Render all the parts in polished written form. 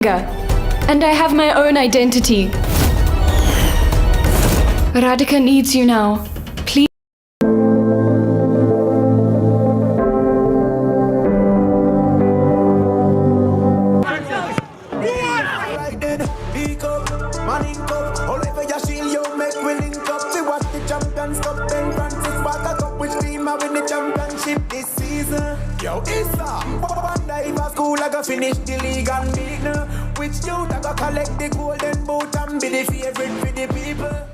and I have my own identity. Radhika needs you now. Please. Yo, it's wonder if a school I go finish the league and big now. Which youth I go collect the golden boot and be the favorite for the people.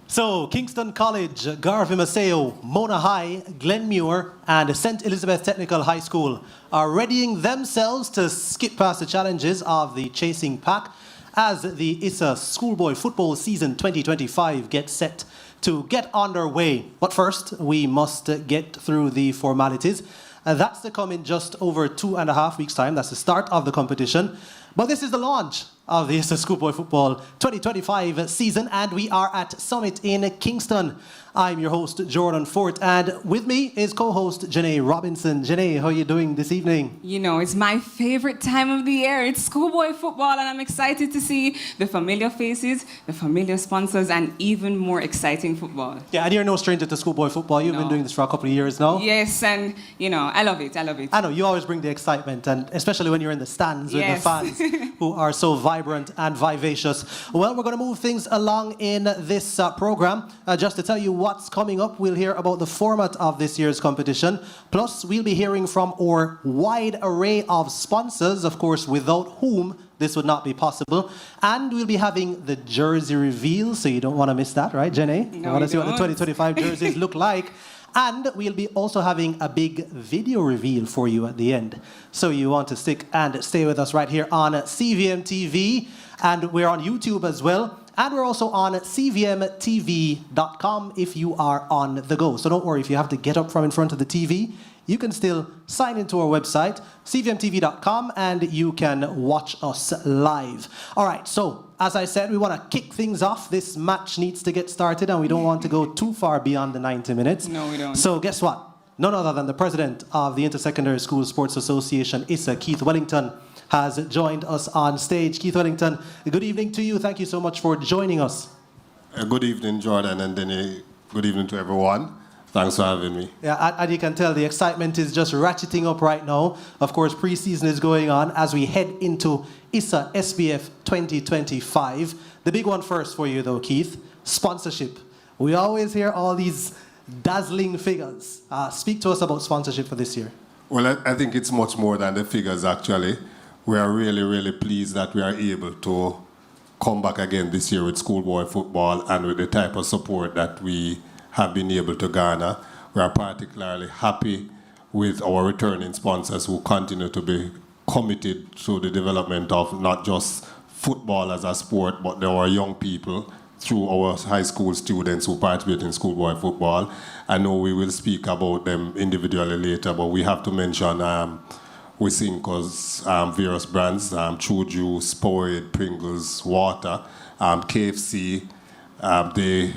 So, Kingston College, Garvey Maceo, Mona High, Glenmuir, and St. Elizabeth Technical High School are readying themselves to skip past the challenges of the chasing pack as the ISA Schoolboy Football Season 2025 gets set to get underway. But first, we must get through the formalities. That's to come in just over 2.5 weeks' time. That's the start of the competition. But this is the launch of the ISA Schoolboy Football 2025 season, and we are at Summit in Kingston. I'm your host, Jordan Fort, and with me is co-host Janae Robinson. Janae, how are you doing this evening? You know, it's my favorite time of the year. It's Schoolboy Football, and I'm excited to see the familiar faces, the familiar sponsors, and even more exciting football. Yeah, and you're no stranger to Schoolboy Football. You've been doing this for a couple of years now. Yes, and, you know, I love it. I love it. I know, you always bring the excitement, and especially when you're in the stands with the fans who are so vibrant and vivacious. Well, we're going to move things along in this program. Just to tell you what's coming up, we'll hear about the format of this year's competition. Plus, we'll be hearing from our wide array of sponsors, of course, without whom this would not be possible. And we'll be having the jersey reveal, so you don't want to miss that, right, Jenny? No, you want to see what the 2025 jerseys look like. And we'll be also having a big video reveal for you at the end. So you want to stick and stay with us right here on CVM TV. And we're on YouTube as well. And we're also on CVMTV.com if you are on the go. So don't worry, if you have to get up from in front of the TV, you can still sign into our website, CVMTV.com, and you can watch us live. All right, so as I said, we want to kick things off. This match needs to get started, and we don't want to go too far beyond the 90 minutes. No, we don't. So guess what? None other than the president of the Intersecondary School Sports Association, ISA, Keith Wellington, has joined us on stage. Keith Wellington, good evening to you. Thank you so much for joining us. Good evening, Jordan, and then good evening to everyone. Thanks for having me. Yeah, and you can tell the excitement is just ratcheting up right now. Of course, preseason is going on as we head into ISA SBF 2025. The big one first for you, though, Keith, sponsorship. We always hear all these dazzling figures. Speak to us about sponsorship for this year. Well, I think it's much more than the figures, actually. We are really, really pleased that we are able to come back again this year with Schoolboy Football and with the type of support that we have been able to garner. We are particularly happy with our returning sponsors who continue to be committed to the development of not just football as a sport, but our young people through our high school students who participate in Schoolboy Football. I know we will speak about them individually later, but we have to mention Winko's various brands, True Juice, Powerade, Pringles, Water, KFC. They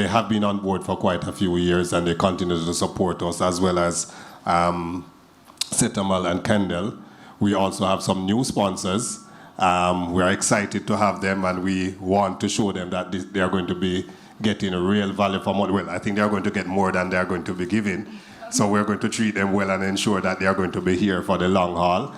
have been on board for quite a few years, and they continue to support us, as well as Setamal and Kendall. We also have some new sponsors. We are excited to have them, and we want to show them that they are going to be getting a real value for money. Well, I think they are going to get more than they are going to be given. So we're going to treat them well and ensure that they are going to be here for the long haul.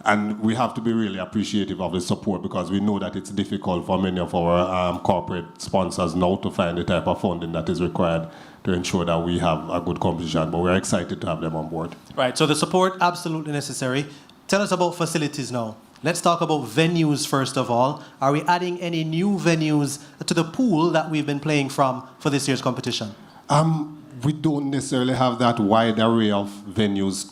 And we have to be really appreciative of the support, because we know that it's difficult for many of our corporate sponsors now to find the type of funding that is required to ensure that we have a good competition. But we're excited to have them on board. Right, so the support, absolutely necessary. Tell us about facilities now. Let's talk about venues first of all. Are we adding any new venues to the pool that we've been playing from for this year's competition? We don't necessarily have that wide array of venues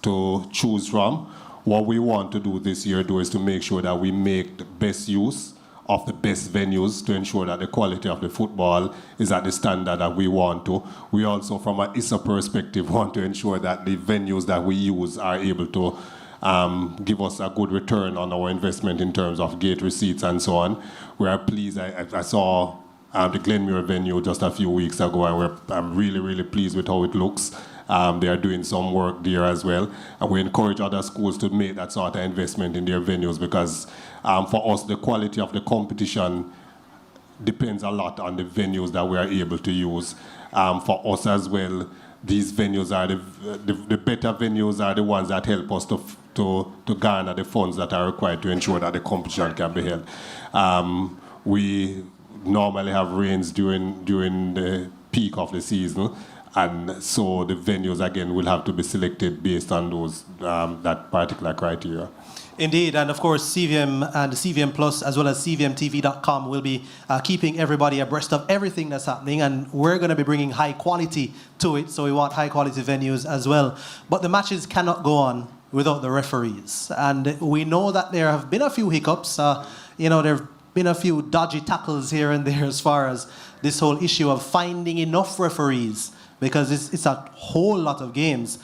to choose from. What we want to do this year is to make sure that we make the best use of the best venues to ensure that the quality of the football is at the standard that we want to. We also, from an ISA perspective, want to ensure that the venues that we use are able to give us a good return on our investment in terms of gate receipts and so on. We are pleased. I saw the Glenmuir venue just a few weeks ago, and I'm really, really pleased with how it looks. They are doing some work there as well. And we encourage other schools to make that sort of investment in their venues because for us, the quality of the competition depends a lot on the venues that we are able to use. For us as well, these venues are the better venues are the ones that help us to garner the funds that are required to ensure that the competition can be held. We normally have rains during the peak of the season, and so the venues again will have to be selected based on those that particular criteria. Indeed, and of course CVM and CVM Plus as well as CVMTV.com will be keeping everybody abreast of everything that's happening, and we're going to be bringing high quality to it, so we want high quality venues as well. But the matches cannot go on without the referees, and we know that there have been a few hiccups. There have been a few dodgy tackles here and there as far as this whole issue of finding enough referees, because it's a whole lot of games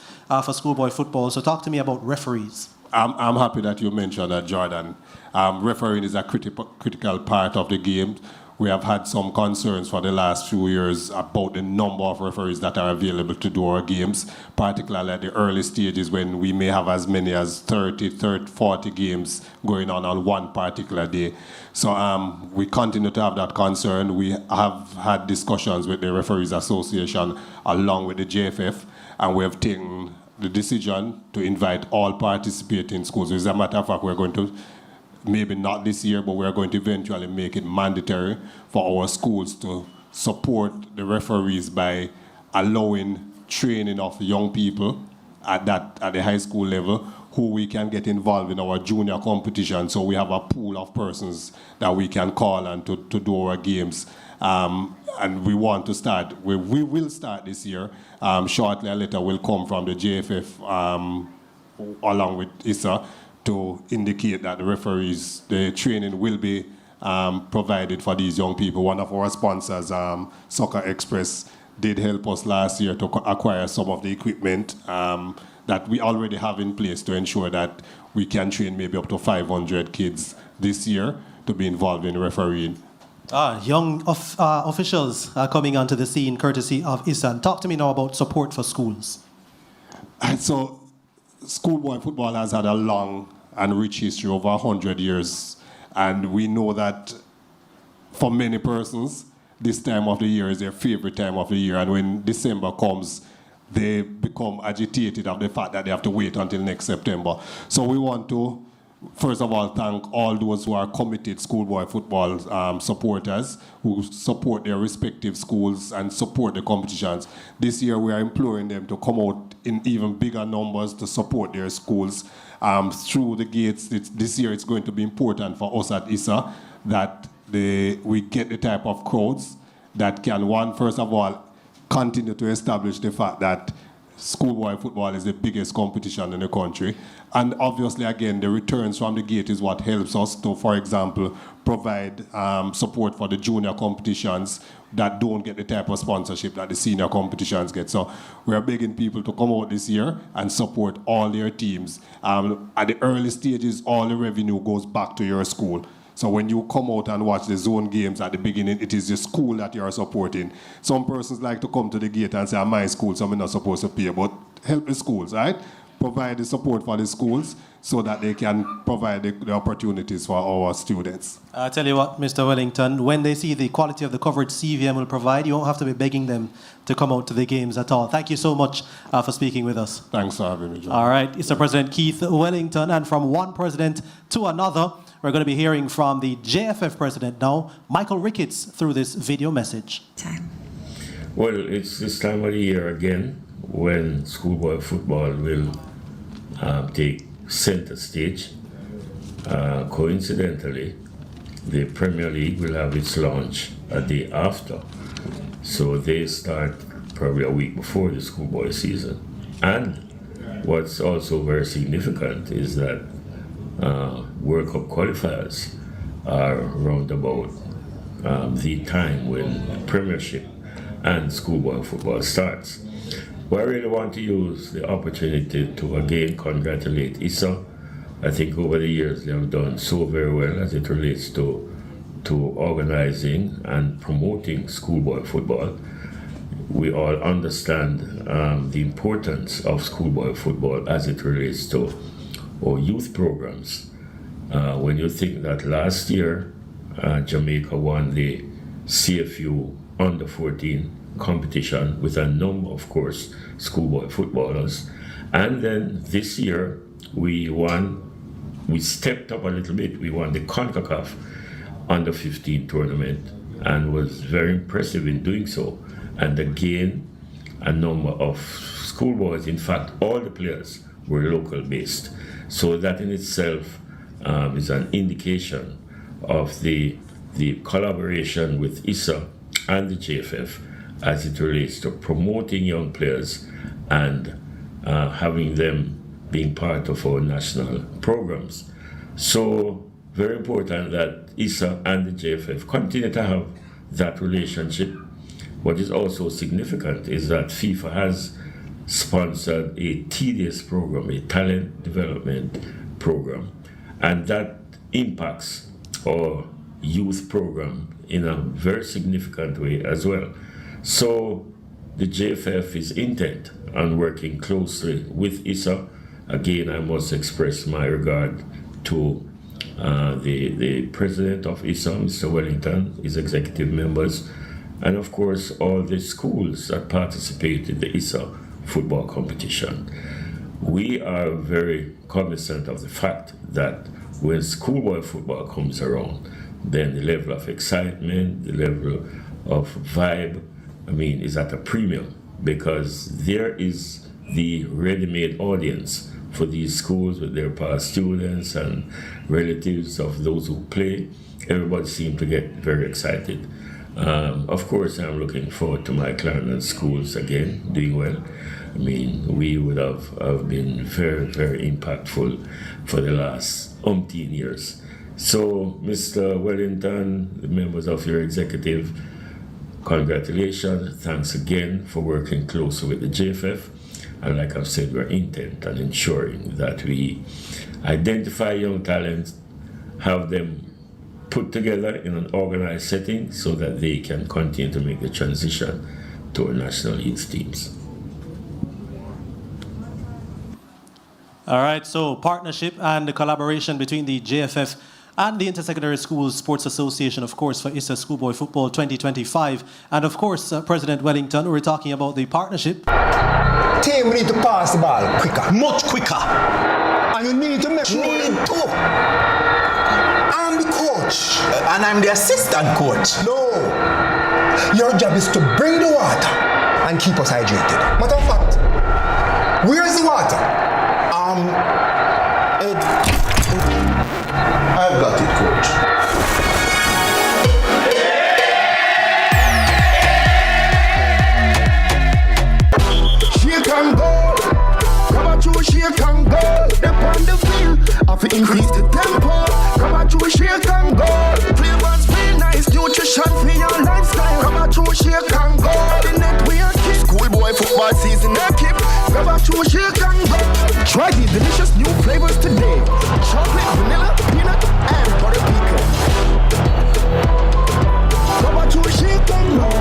for schoolboy football. So talk to me about referees. I'm happy that you mentioned that, Jordan. Refereeing is a critical part of the game. We have had some concerns for the last few years about the number of referees that are available to do our games, particularly at the early stages when we may have as many as 30, 40 games going on one particular day. So we continue to have that concern. We have had discussions with the Referees Association along with the JFF, and we have taken the decision to invite all participating schools. As a matter of fact, we're going to, maybe not this year, but we're going to eventually make it mandatory for our schools to support the referees by allowing training of young people at the high school level who we can get involved in our junior competition. So we have a pool of persons that we can call and to do our games. And we want to start, we will start this year. Shortly, a letter will come from the JFF along with ISA to indicate that the referees, the training will be provided for these young people. One of our sponsors, Soccer Express, did help us last year to acquire some of the equipment that we already have in place to ensure that we can train maybe up to 500 kids this year to be involved in refereeing. Young officials coming onto the scene courtesy of ISAN. Talk to me now about support for schools. So schoolboy football has had a long and rich history over 100 years, and we know that for many persons this time of the year is their favorite time of the year, and when December comes they become agitated of the fact that they have to wait until next September. So we want to first of all thank all those who are committed schoolboy football supporters who support their respective schools and support the competitions. This year we are imploring them to come out in even bigger numbers to support their schools through the gates. This year it's going to be important for us at ISA that we get the type of crowds that can, first of all, continue to establish the fact that schoolboy football is the biggest competition in the country. And obviously, again, the returns from the gate is what helps us to, for example, provide support for the junior competitions that don't get the type of sponsorship that the senior competitions get. So we're begging people to come out this year and support all their teams. At the early stages, all the revenue goes back to your school. So when you come out and watch the zone games at the beginning, it is the school that you are supporting. Some persons like to come to the gate and say, my school, so I'm not supposed to pay. But help the schools, right? Provide the support for the schools so that they can provide the opportunities for our students. I tell you what, Mr. Wellington, when they see the quality of the coverage CVM will provide, you won't have to be begging them to come out to the games at all. Thank you so much for speaking with us. Thanks for having me, John. All right, it's the President Keith Wellington, and from one president to another, we're going to be hearing from the JFF president now, Michael Ricketts, through this video message. Well, it's this time of the year again when schoolboy football will take center stage. Coincidentally, the Premier League will have its launch a day after. So they start probably a week before the schoolboy season. And what's also very significant is that World Cup qualifiers are round about the time when Premiership and schoolboy football starts. But I really want to use the opportunity to again congratulate ISA. I think over the years they have done so very well as it relates to organizing and promoting schoolboy football. we all understand the importance of schoolboy football as it relates to our youth programs. When you think that last year Jamaica won the CFU under 14 competition with a number, of course, schoolboy footballers, and then this year we stepped up a little bit. We won the CONCACAF under 15 tournament and was very impressive in doing so. And again, a number of schoolboys, in fact, all the players were local based. So that in itself is an indication of the collaboration with ISA and the JFF as it relates to promoting young players and having them being part of our national programs. So very important that ISA and the JFF continue to have that relationship. What is also significant is that FIFA has sponsored a TDS program, a talent development program, and that impacts our youth program in a very significant way as well. So the JFF is intent on working closely with ISA. Again, I must express my regard to the president of ISA, Mr. Wellington, his executive members, and of course all the schools that participate in the ISA football competition. We are very cognizant of the fact that when schoolboy football comes around, then the level of excitement, the level of vibe, is at a premium, because there is the ready-made audience for these schools with their past students and relatives of those who play. Everybody seems to get very excited. Of course, I'm looking forward to my Clarendon schools again doing well. We would have been very, very impactful for the last umpteen years. So, Mr. Wellington, the members of your executive, congratulations. Thanks again for working closely with the JFF. And like I've said, we're intent on ensuring that we identify young talents, have them put together in an organized setting so that they can continue to make the transition to our national youth teams. All right, so partnership and the collaboration between the JFF and the Intersecondary Schools Sports Association, of course, for ISA Schoolboy Football 2025. And of course, President Wellington, we're talking about the partnership. Team, we need to pass the ball quicker. Much quicker. And you need to make sure. Need to. I'm the coach. And I'm the assistant coach. No. Your job is to bring the water and keep us hydrated. Matter of fact, where's the water? I've got it, coach. Shake and go. Come on, you shake and go. Step on the field. Have to increase the tempo. Come on, you shake and go. Flavors feel nice. Nutrition for your lifestyle. Come on, you shake and go. The net we are keep. Schoolboy football season keep. Come on, you shake and go. Try these delicious new flavors today. Chocolate, vanilla, peanut, and butter pecan. Come on, you shake and roll.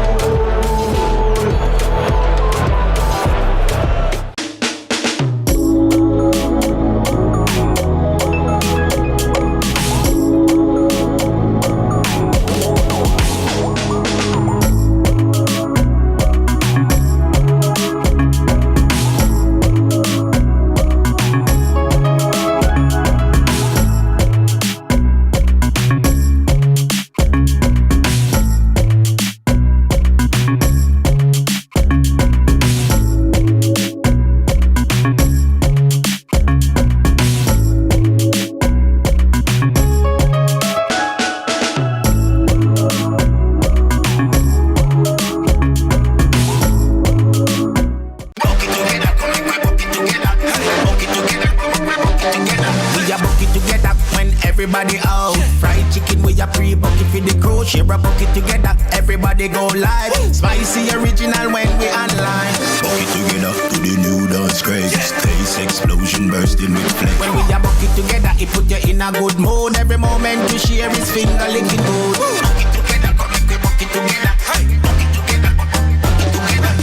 Everybody out. Fried chicken with a pre-bucket for the crew. Share a bucket together. Everybody go live. Spicy original when we online. Bucket together to the new dance craze. Taste explosion bursting with flame. When we a bucket together, it put you in a good mood. Every moment you share is finger licking good. Bucket together, come make we bucket together. Hey, bucket together, bucket together.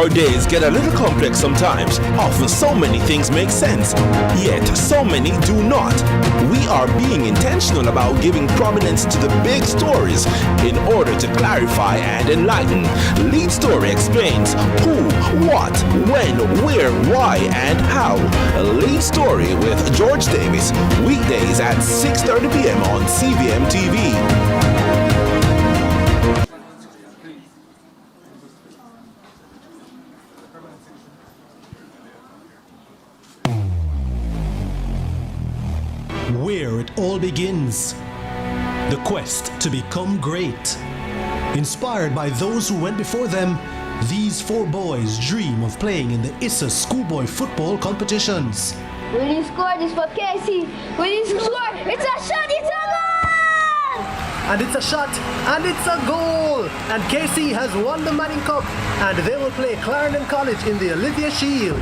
Our days get a little complex sometimes. Often so many things make sense, yet so many do not. We are being intentional about giving prominence to the big stories in order to clarify and enlighten. Lead Story explains who, what, when, where, why, and how. Lead Story with George Davis, weekdays at 6:30 p.m. on CVM TV. Where it all begins. The quest to become great. Inspired by those who went before them, these four boys dream of playing in the ISA Schoolboy Football competitions. Will you score this for Casey? Will you score? It's a shot, it's a goal! And it's a shot, and it's a goal! And Casey has won the Manning Cup, and they will play Clarendon College in the Olivia Shield.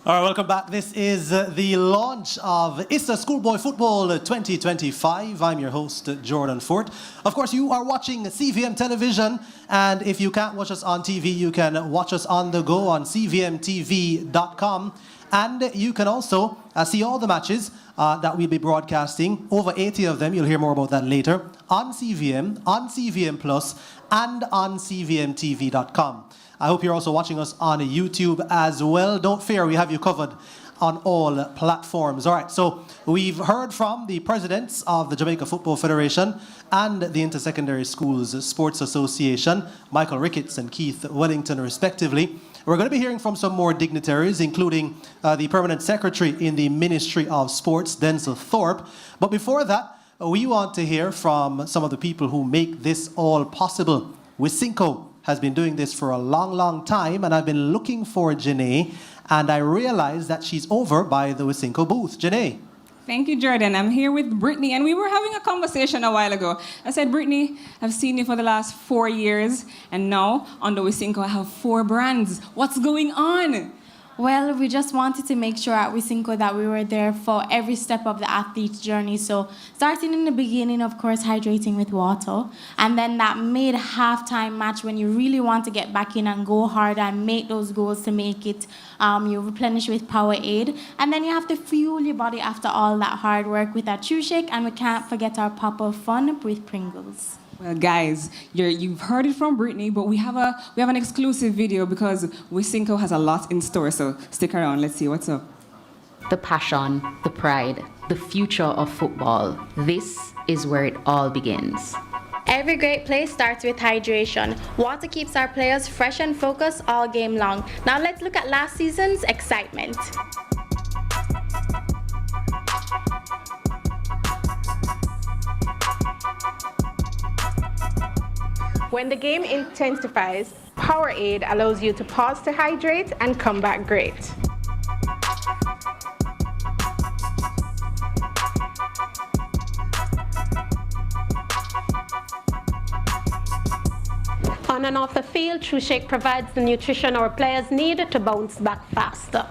All right, welcome back. This is the launch of ISA Schoolboy Football 2025. I'm your host, Jordan Fort. Of course, you are watching CVM television, and if you can't watch us on TV, you can watch us on the go on cvmtv.com. And you can also see all the matches that we'll be broadcasting, over 80 of them, you'll hear more about that later, on CVM, on CVM Plus, and on cvmtv.com. I hope you're also watching us on YouTube as well. Don't fear, we have you covered on all platforms. All right, so we've heard from the presidents of the Jamaica Football Federation and the Intersecondary Schools Sports Association, Michael Ricketts and Keith Wellington, respectively. We're going to be hearing from some more dignitaries, including the permanent secretary in the Ministry of Sports, Denzel Thorpe. But before that, we want to hear from some of the people who make this all possible. Winko has been doing this for a long, long time, and I've been looking for Janae, and I realized that she's over by the Winko booth. Janae. Thank you, Jordan. I'm here with Brittany, and we were having a conversation a while ago. I said, Brittany, I've seen you for the last 4 years, and now under Winko I have 4 brands. What's going on? Well, we just wanted to make sure at Winko that we were there for every step of the athlete's journey. So starting in the beginning, of course, hydrating with water. And then that mid-halftime match when you really want to get back in and go hard and make those goals to make it, you replenish with Powerade. And then you have to fuel your body after all that hard work with a Chew Shake. And we can't forget our pop of fun with Pringles. Well, guys, you've heard it from Brittany, but we have an exclusive video because Winko has a lot in store. So stick around. Let's see what's up. The passion, the pride, the future of football. This is where it all begins. Every great play starts with hydration. Water keeps our players fresh and focused all game long. Now let's look at last season's excitement. When the game intensifies, Powerade allows you to pause to hydrate and come back great. On and off the field, Chew Shake provides the nutrition our players need to bounce back faster.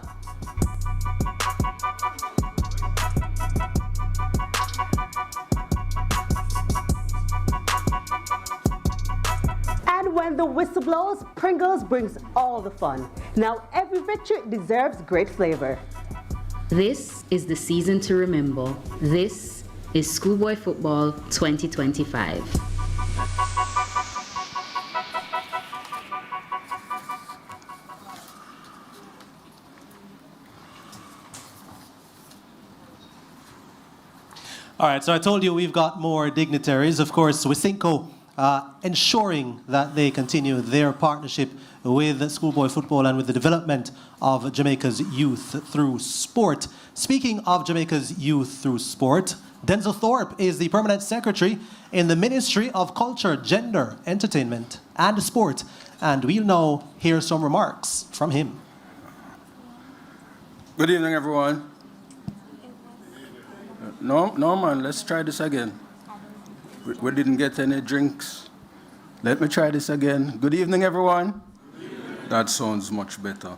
When the whistle blows, Pringles brings all the fun. Now every victory deserves great flavor. This is the season to remember. This is Schoolboy Football 2025. All right, so I told you we've got more dignitaries. Of course, Winko ensuring that they continue their partnership with Schoolboy Football and with the development of Jamaica's youth through sport. Speaking of Jamaica's youth through sport, Denzel Thorpe is the permanent secretary in the Ministry of Culture, Gender, Entertainment and Sport. And we'll now hear some remarks from him. Good evening, everyone. No, man, let's try this again. We didn't get any drinks. Let me try this again. Good evening, everyone. That sounds much better.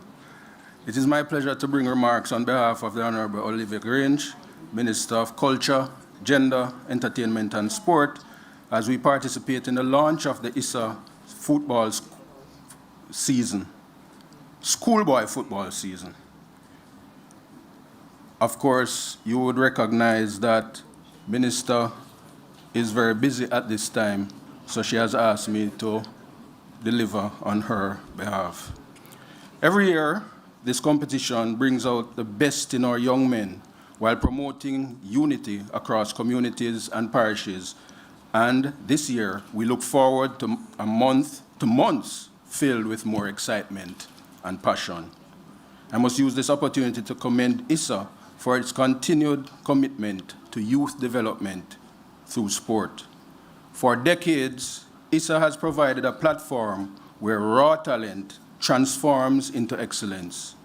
It is my pleasure to bring remarks on behalf of the Honorable Olivia Grange, Minister of Culture, Gender, Entertainment and Sport, as we participate in the launch of the ISA football season, schoolboy football season. Of course, you would recognize that Minister is very busy at this time, so she has asked me to deliver on her behalf. Every year, this competition brings out the best in our young men while promoting unity across communities and parishes. And this year, we look forward to months filled with more excitement and passion. I must use this opportunity to commend ISA for its continued commitment to youth development through sport. For decades, ISA has provided a platform where raw talent transforms into excellence.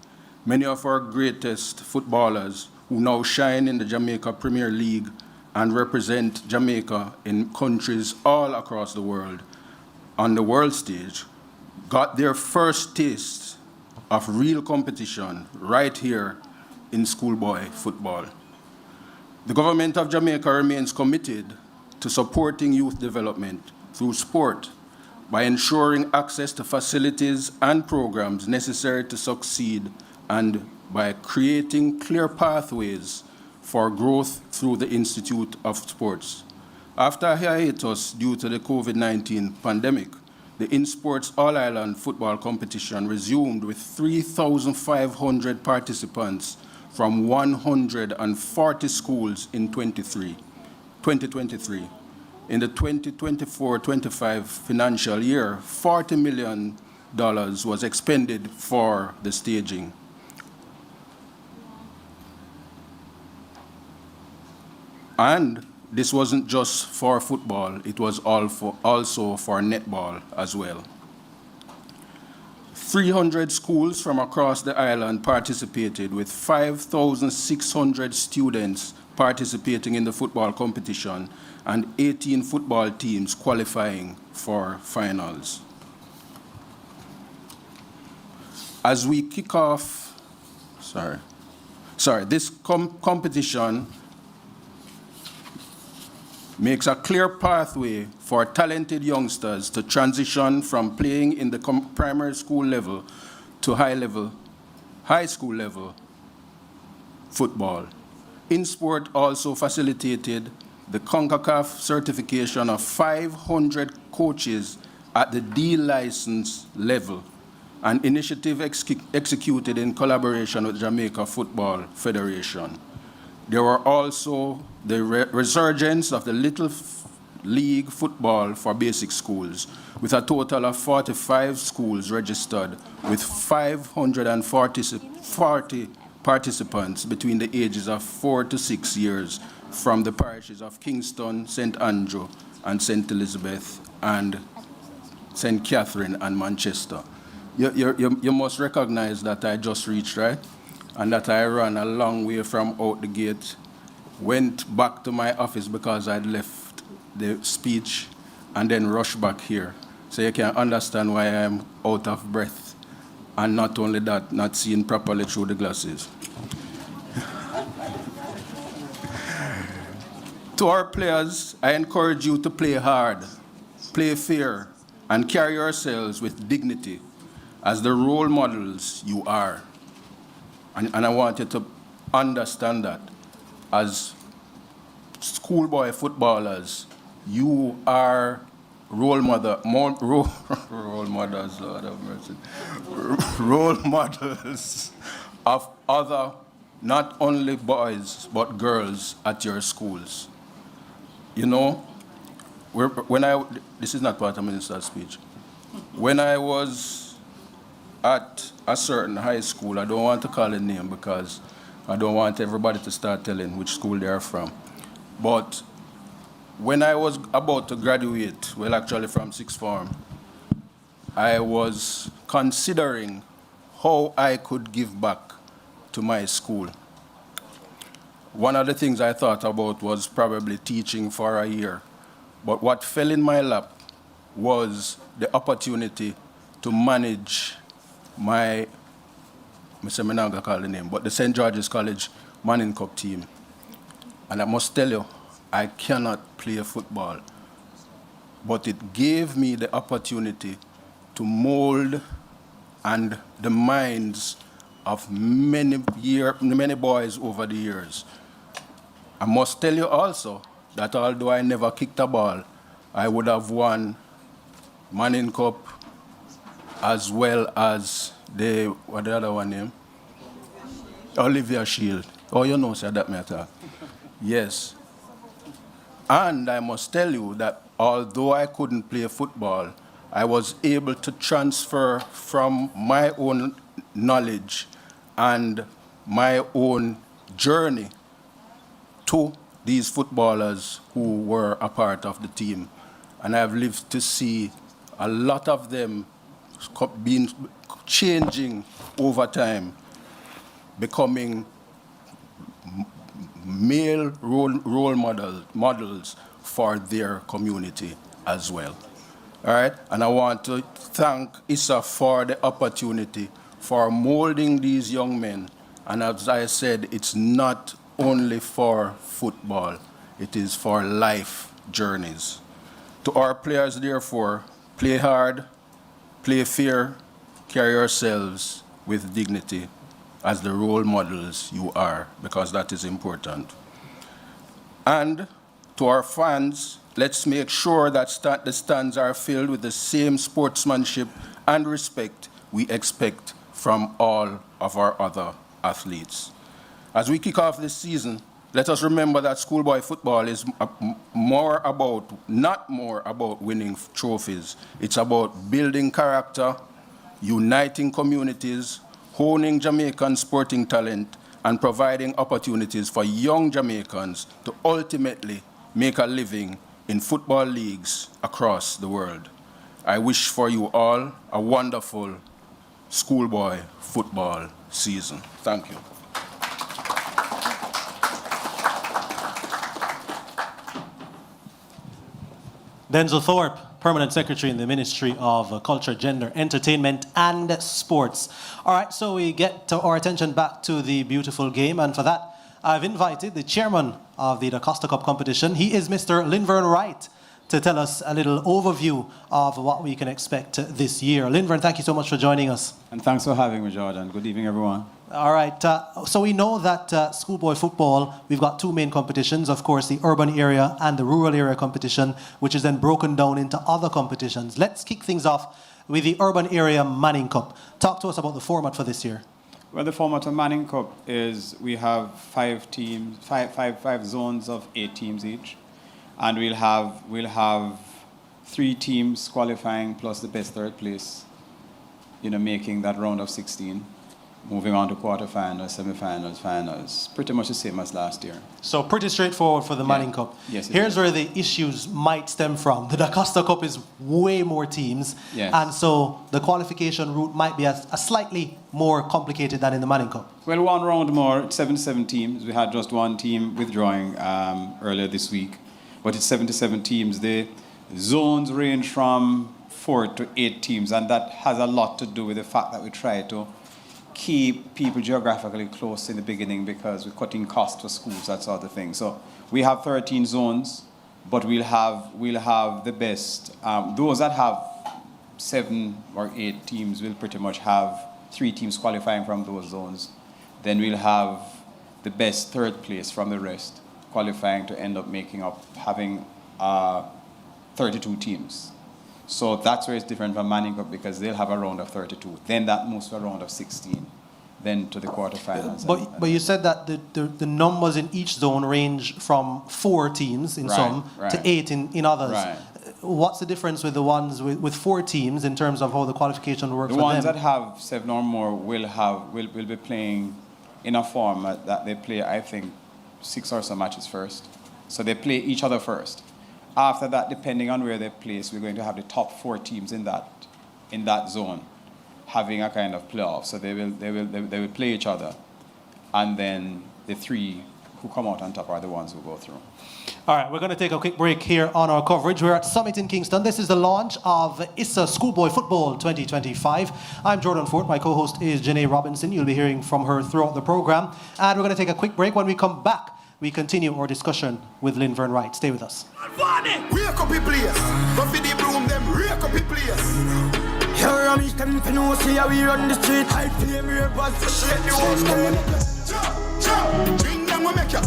Many of our greatest footballers who now shine in the Jamaica Premier League and represent Jamaica in countries all across the world on the world stage got their first taste of real competition right here in schoolboy football. The government of Jamaica remains committed to supporting youth development through sport by ensuring access to facilities and programs necessary to succeed and by creating clear pathways for growth through the Institute of Sports. After a hiatus due to the COVID-19 pandemic, the InSports All-Ireland football competition resumed with 3,500 participants from 140 schools in 2023. In the 2024-25 financial year, $40 million was expended for the staging. And this wasn't just for football, it was also for netball as well. 300 schools from across the island participated, with 5,600 students participating in the football competition and 18 football teams qualifying for finals. As we kick off, this competition makes a clear pathway for talented youngsters to transition from playing in the primary school level to high school level football. InSport also facilitated the CONCACAF certification of 500 coaches at the D license level, an initiative executed in collaboration with Jamaica Football Federation. There were also the resurgence of the Little League football for basic schools, with a total of 45 schools registered, with 540 participants between the ages of 4 to 6 years from the parishes of Kingston, St. Andrew, and St. Elizabeth, and St. Catherine and Manchester. You must recognize that I just reached, right? And that I ran a long way from out the gate, went back to my office because I'd left the speech, and then rushed back here. So you can understand why I'm out of breath. And not only that, not seeing properly through the glasses. To our players, I encourage you to play hard, play fair, and carry yourselves with dignity as the role models you are. And I want you to understand that as schoolboy footballers, you are role models, Lord have mercy, role models of other, not only boys, but girls at your schools. You know, this is not part of Minister's speech. When I was at a certain high school, I don't want to call a name because I don't want everybody to start telling which school they are from. But when I was about to graduate, well, actually from sixth form, I was considering how I could give back to my school. One of the things I thought about was probably teaching for a year. But what fell in my lap was the opportunity to manage I'm not going to call the name, but the St. George's College Manning Cup team. And I must tell you, I cannot play football. but it gave me the opportunity to mold and the minds of many boys over the years. I must tell you also that although I never kicked a ball, I would have won Manning Cup as well as what the other one name? Olivia Shield. Oh, you know, sir, that matter. Yes. And I must tell you that although I couldn't play football, I was able to transfer from my own knowledge and my own journey to these footballers who were a part of the team. And I've lived to see a lot of them changing over time, becoming male role models for their community as well. All right? And I want to thank Issa for the opportunity for molding these young men. And as I said, it's not only for football, it is for life journeys. To our players, therefore, play hard, play fair, carry yourselves with dignity as the role models you are, because that is important. And to our fans, let's make sure that the stands are filled with the same sportsmanship and respect we expect from all of our other athletes. As we kick off this season, let us remember that schoolboy football is not more about winning trophies. It's about building character, uniting communities, honing Jamaican sporting talent, and providing opportunities for young Jamaicans to ultimately make a living in football leagues across the world. I wish for you all a wonderful schoolboy football season. Thank you. Denzel Thorpe, Permanent Secretary in the Ministry of Culture, Gender, Entertainment and Sports. All right, so we get our attention back to the beautiful game, and for that, I've invited the chairman of the Da Costa Cup competition. He is Mr. Linvern Wright, to tell us a little overview of what we can expect this year. Linvern, thank you so much for joining us. And thanks for having me, Jordan. Good evening, everyone. All right, so we know that schoolboy football, we've got two main competitions, of course, the urban area and the rural area competition, which is then broken down into other competitions. Let's kick things off with the urban area Manning Cup. Talk to us about the format for this year. Well, the format of Manning Cup is we have five zones of 8 teams each. And we'll have 3 teams qualifying plus the best third place, making that round of 16. Moving on to quarterfinals, semifinals, finals. Pretty much the same as last year. So pretty straightforward for the Manning Cup. Yes, here's where the issues might stem from. The Da Costa Cup is way more teams. Yes. And so the qualification route might be a slightly more complicated than in the Manning Cup. Well, one round more, 77 teams. We had just one team withdrawing earlier this week. But it's 77 teams. The zones range from 4 to 8 teams. And that has a lot to do with the fact that we try to keep people geographically close in the beginning because we're cutting costs for schools, that sort of thing. So we have 13 zones, but we'll have the best. Those that have 7 or 8 teams will pretty much have 3 teams qualifying from those zones. Then we'll have the best third place from the rest qualifying to end up having 32 teams. So that's where it's different from Manning Cup because they'll have a round of 32. Then that moves to a round of 16. Then to the quarterfinals. But you said that the numbers in each zone range from 4 teams in some to 8 in others. Right. What's the difference with the ones with 4 teams in terms of how the qualification works for them? The ones that have 7 or more will be playing in a format that they play, I think, 6 or so matches first. So they play each other first. After that, depending on where they place, we're going to have the top 4 teams in that zone having a kind of playoff. So they will play each other, and then the 3 who come out on top are the ones who go through. All right, we're going to take a quick break here on our coverage. We're at Summit in Kingston. This is the launch of ISSA Schoolboy Football 2025. I'm Jordan Fort. My co-host is Janae Robinson. You'll be hearing from her throughout the program. And we're going to take a quick break. When we come back, we continue our discussion with Linvern Wright. Stay with us. Wake up the place. Go for the broom, them wake up the place. Here I'm them for no see how we run the street. High flame ravers to shake the whole school. Bring them we make ya.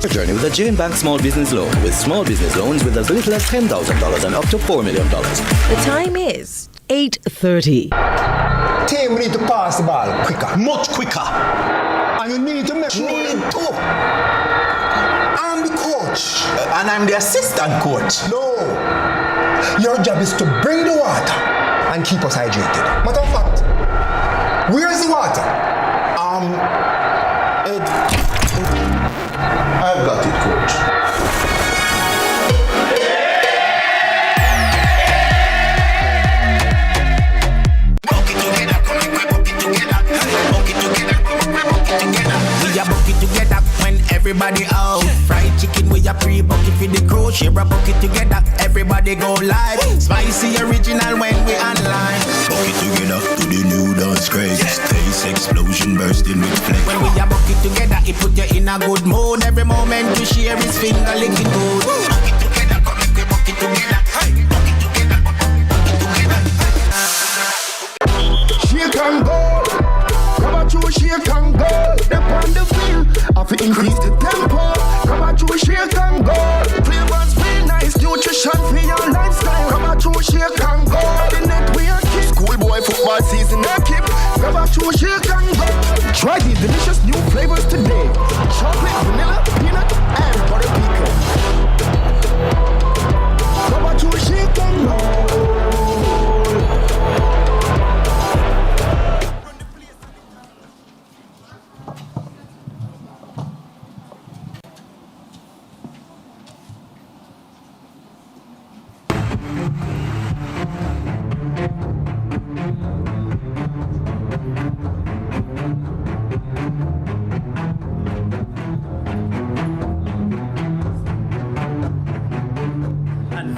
A journey with a Jane Bank Small Business Loan, with small business loans with as little as $10,000 and up to $4 million. The time is 8:30. Team, we need to pass the ball quicker. Much quicker. And you need to make sure. Need to. I'm the coach. And I'm the assistant coach. No. Your job is to bring the water and keep us hydrated. Matter of fact, where's the water? I've got it, coach. We a bucket together when everybody out. Fried chicken we a pre-bucket for the crew. Share a bucket together, everybody go live. Spicy original when we online. Bucket together to the new dance craze. Taste explosion bursting with flames. When we a bucket together, it put you in a good mood. Every moment you share is finger licking good. Bucket together, come make we bucket together. Hey, bucket together, bucket together. Shake and go. Come on, you shake and go. Step on the field. Have to increase the tempo. Come on, you shake and go. Flavors feel nice. Nutrition for your lifestyle. Come on, you shake and go. The net we are keep. Schoolboy football season I keep. Come on, you shake and go. Try these delicious new flavors today. Chocolate, vanilla, peanut, and butter pecan. Come on, you shake and go.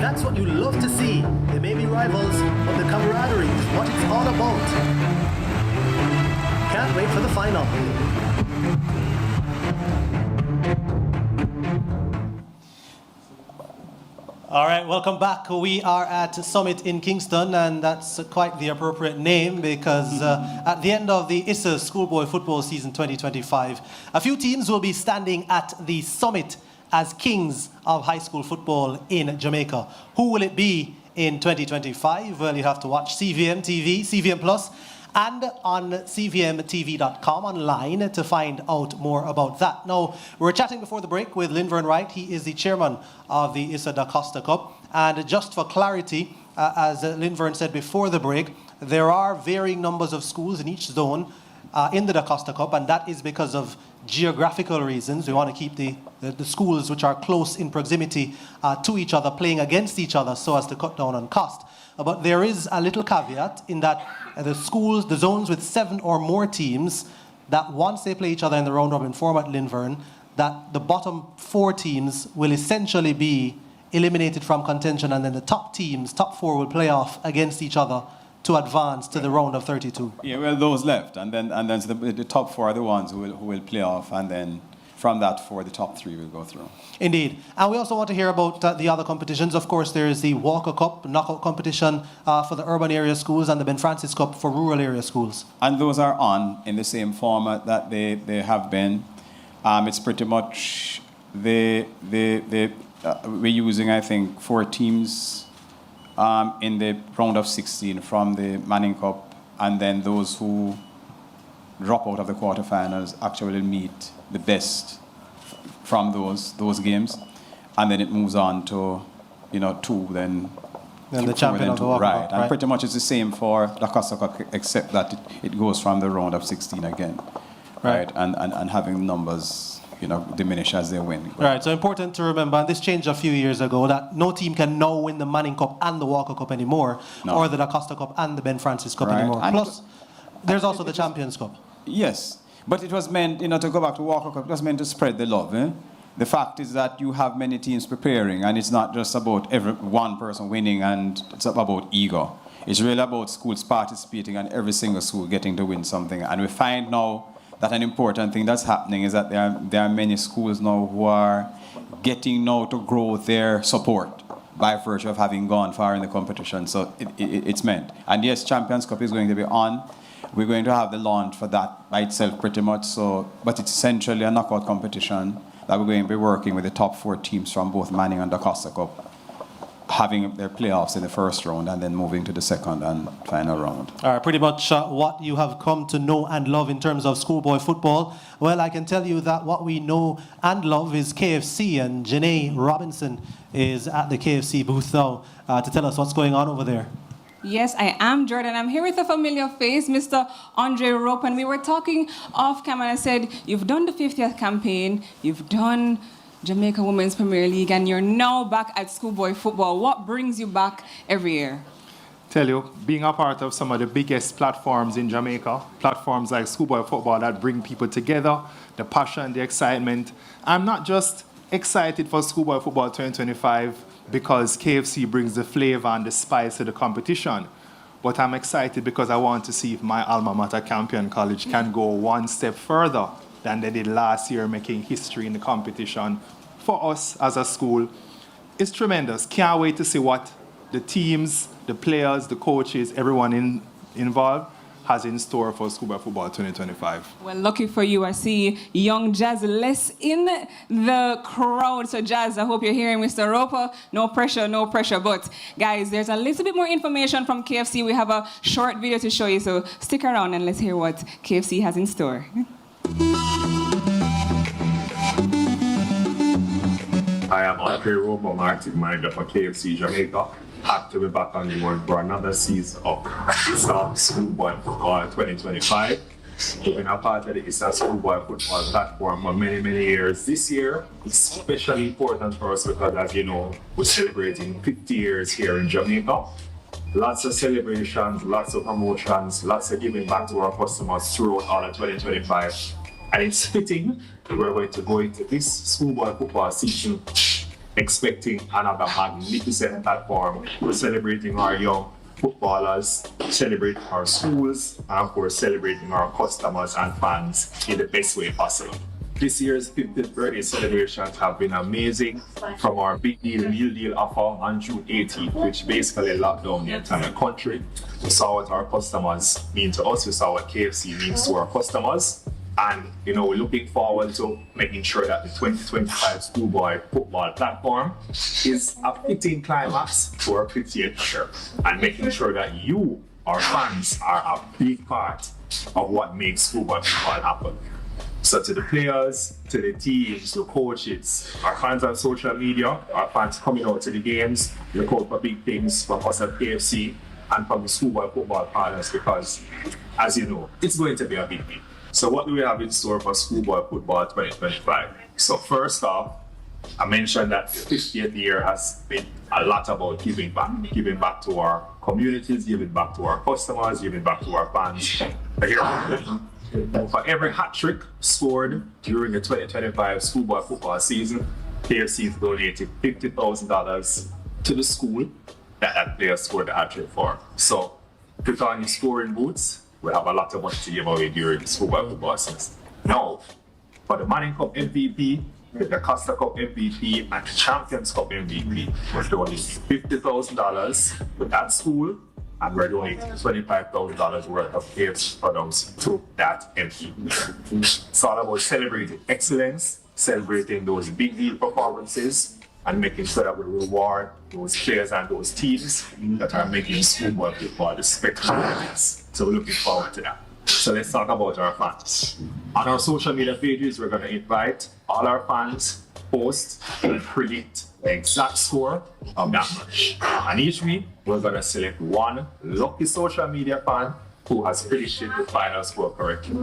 That's what you love to see. They may be rivals, but the camaraderie is what it's all about. Can't wait for the final. All right, welcome back. We are at Summit in Kingston, and that's quite the appropriate name because at the end of the ISA Schoolboy Football Season 2025, a few teams will be standing at the Summit as kings of high school football in Jamaica. Who will it be in 2025? Well, you have to watch CVM TV, CVM Plus, and on CVMTV.com online to find out more about that. Now, we were chatting before the break with Linvern Wright. He is the chairman of the Issa Da Costa Cup. And just for clarity, as Linvern said before the break, there are varying numbers of schools in each zone in the Da Costa Cup, and that is because of geographical reasons. We want to keep the schools which are close in proximity to each other playing against each other so as to cut down on cost. But there is a little caveat in that the zones with 7 or more teams, that once they play each other in the round robin format, Linvern, that the bottom 4 teams will essentially be eliminated from contention, and then the top 4 will play off against each other to advance to the round of 32. Yeah, well, those left, and then the top 4 are the ones who will play off, and then from that 4, the top 3 will go through. Indeed. And we also want to hear about the other competitions. Of course, there is the Walker Cup knockout competition for the urban area schools and the Ben Francis Cup for rural area schools. And those are on in the same format that they have been. It's pretty much we're using, I think, 4 teams in the round of 16 from the Manning Cup, and then those who drop out of the quarterfinals actually meet the best from those games, and then it moves on to 2, then the champion of the Walker right. Cup, And pretty much it's the same for the Costa Cup, except that it goes from the round of 16 again, right? And having numbers diminish as they win. Right, so important to remember, and this changed a few years ago, that no team can now win the Manning Cup and the Walker Cup anymore, or the Da Costa Cup and the Ben Francis Cup anymore. And plus, there's also the Champions Cup. Yes, but it was meant, to go back to Walker Cup, it was meant to spread the love. The fact is that you have many teams preparing, and it's not just about one person winning, and it's about ego. It's really about schools participating and every single school getting to win something. And we find now that an important thing that's happening is that there are many schools now who are getting now to grow their support by virtue of having gone far in the competition. So it's meant. And yes, Champions Cup is going to be on. We're going to have the launch for that by itself pretty much. So, but it's essentially a knockout competition that we're going to be working with the top 4 teams from both Manning and the Costa Cup, having their playoffs in the first round and then moving to the second and final round. All right, pretty much what you have come to know and love in terms of schoolboy football. Well, I can tell you that what we know and love is KFC, and Janae Robinson is at the KFC booth now to tell us what's going on over there. Yes, I am, Jordan. I'm here with a familiar face, Mr. Andre Rope, and we were talking off camera. I said, you've done the 50th campaign, you've done Jamaica Women's Premier League, and you're now back at Schoolboy Football. What brings you back every year? Tell you, being a part of some of the biggest platforms in Jamaica, platforms like Schoolboy Football that bring people together, the passion, the excitement. I'm not just excited for Schoolboy Football 2025 because KFC brings the flavor and the spice to the competition, but I'm excited because I want to see if my alma mater, Campion College, can go one step further than they did last year, making history in the competition. For us as a school, it's tremendous. Can't wait to see what the teams, the players, the coaches, everyone involved has in store for Schoolboy Football 2025. Well, lucky for you, I see young Jazz less in the crowd. So Jazz, I hope you're hearing Mr. Roper. No pressure, no pressure. But guys, there's a little bit more information from KFC. We have a short video to show you, so stick around and let's hear what KFC has in store. I am Andre Roper, marketing manager for KFC Jamaica. Happy to be back on board for another season of Schoolboy Football 2025. We've been a part of the Eastern Schoolboy Football platform for many, many years. This year is especially important for us because, as you know, we're celebrating 50 years here in Jamaica. Lots of celebrations, lots of promotions, lots of giving back to our customers throughout all of 2025. And it's fitting that we're going to go into this Schoolboy Football season expecting another magnificent platform. We're celebrating our young footballers, celebrating our schools, and of course celebrating our customers and fans in the best way possible. This year's 50th birthday celebrations have been amazing, from our big deal, meal deal offer on June 18th, which basically locked down the entire country. We saw what our customers mean to us, we saw what KFC means to our customers. And, you know, we're looking forward to making sure that the 2025 Schoolboy Football platform is a fitting climax to our 50th year, and making sure that you, our fans, are a big part of what makes Schoolboy Football happen. So to the players, to the teams, the coaches, our fans on social media, our fans coming out to the games, look out for big things from us at KFC and from the Schoolboy Football partners, because, as you know, it's going to be a big week. So what do we have in store for Schoolboy Football 2025? So first off, I mentioned that the 50th year has been a lot about giving back to our communities, giving back to our customers, giving back to our fans. For every hat trick scored during the 2025 Schoolboy Football season, KFC is donating $50,000 to the school that player scored the hat trick for. So put on your scoring boots. We have a lot of money to give away during the Schoolboy Football season. Now, for the Manning Cup MVP, the Costa Cup MVP, and the Champions Cup MVP, we're donating $50,000 with that school, and we're donating $25,000 worth of KFC products to that MVP. It's all about celebrating excellence, celebrating those big deal performances, and making sure that we reward those players and those teams that are making Schoolboy Football the spectacle it is. So we're looking forward to that. So let's talk about our fans. On our social media pages, we're going to invite all our fans to post and predict the exact score of that match. And each week, we're going to select one lucky social media fan who has predicted the final score correctly.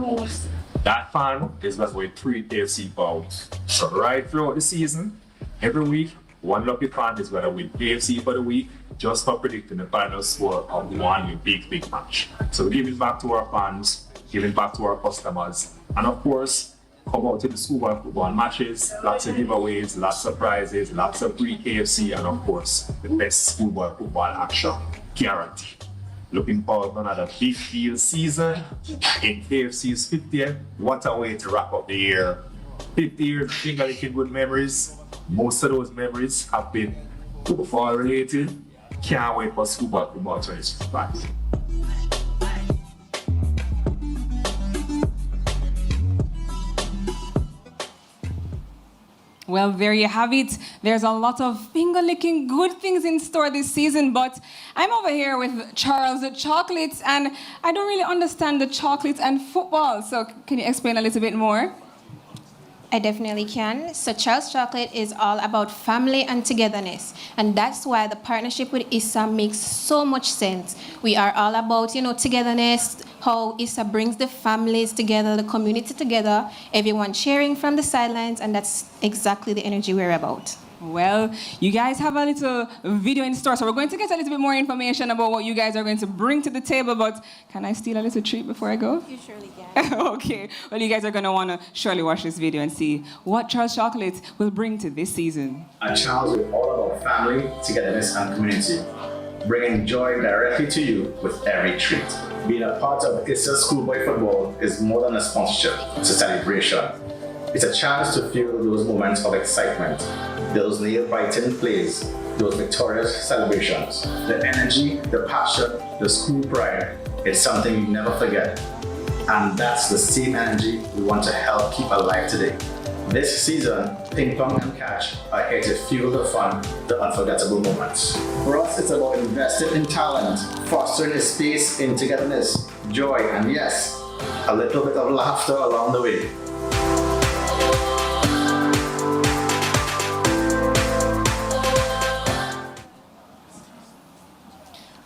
That fan is going to win 3 KFC pounds. So right throughout the season, every week, one lucky fan is going to win KFC for the week just for predicting the final score of one big match. So we're giving back to our fans, giving back to our customers, and of course, come out to the Schoolboy Football matches, lots of giveaways, lots of prizes, lots of free KFC, and of course, the best Schoolboy Football action guaranteed. Looking forward to another big deal season in KFC's 50th. What a way to wrap up the year. 50 years, finger licking good memories. Most of those memories have been football related. Can't wait for Schoolboy Football 2025. Well, there you have it. There's a lot of finger-licking good things in store this season, but I'm over here with Charles the Chocolates, and I don't really understand the chocolates and football, so can you explain a little bit more? I definitely can. So Charles Chocolate is all about family and togetherness. And that's why the partnership with ISA makes so much sense. We are all about, togetherness, how ISA brings the families together, the community together, everyone cheering from the sidelines, and that's exactly the energy we're about. Well, you guys have a little video in store, so we're going to get a little bit more information about what you guys are going to bring to the table, but can I steal a little treat before I go? You surely can. Okay. Well, you guys are going to want to surely watch this video and see what Charles Chocolate will bring to this season. At Charles, we're all about family, togetherness, and community, bringing joy directly to you with every treat. Being a part of ISA Schoolboy Football is more than a sponsorship, it's a celebration. It's a chance to feel those moments of excitement, those nail-biting plays, those victorious celebrations, the energy, the passion, the school pride. It's something you never forget. And that's the same energy we want to help keep alive today. This season, ping pong and catch are here to fuel the fun, the unforgettable moments. For us, it's about investing in talent, fostering a space in togetherness, joy, and yes, a little bit of laughter along the way.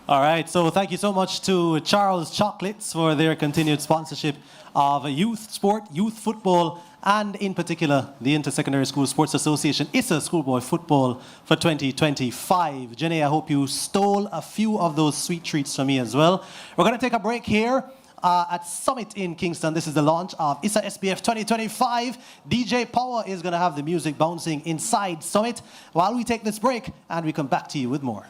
All right, so thank you so much to Charles Chocolates for their continued sponsorship of youth sport, youth football, and in particular, the Intersecondary School Sports Association, ISA Schoolboy Football for 2025. Jenny, I hope you stole a few of those sweet treats from me as well. We're going to take a break here at Summit in Kingston. This is the launch of ISA SPF 2025. DJ Power is going to have the music bouncing inside Summit while we take this break, and we come back to you with more.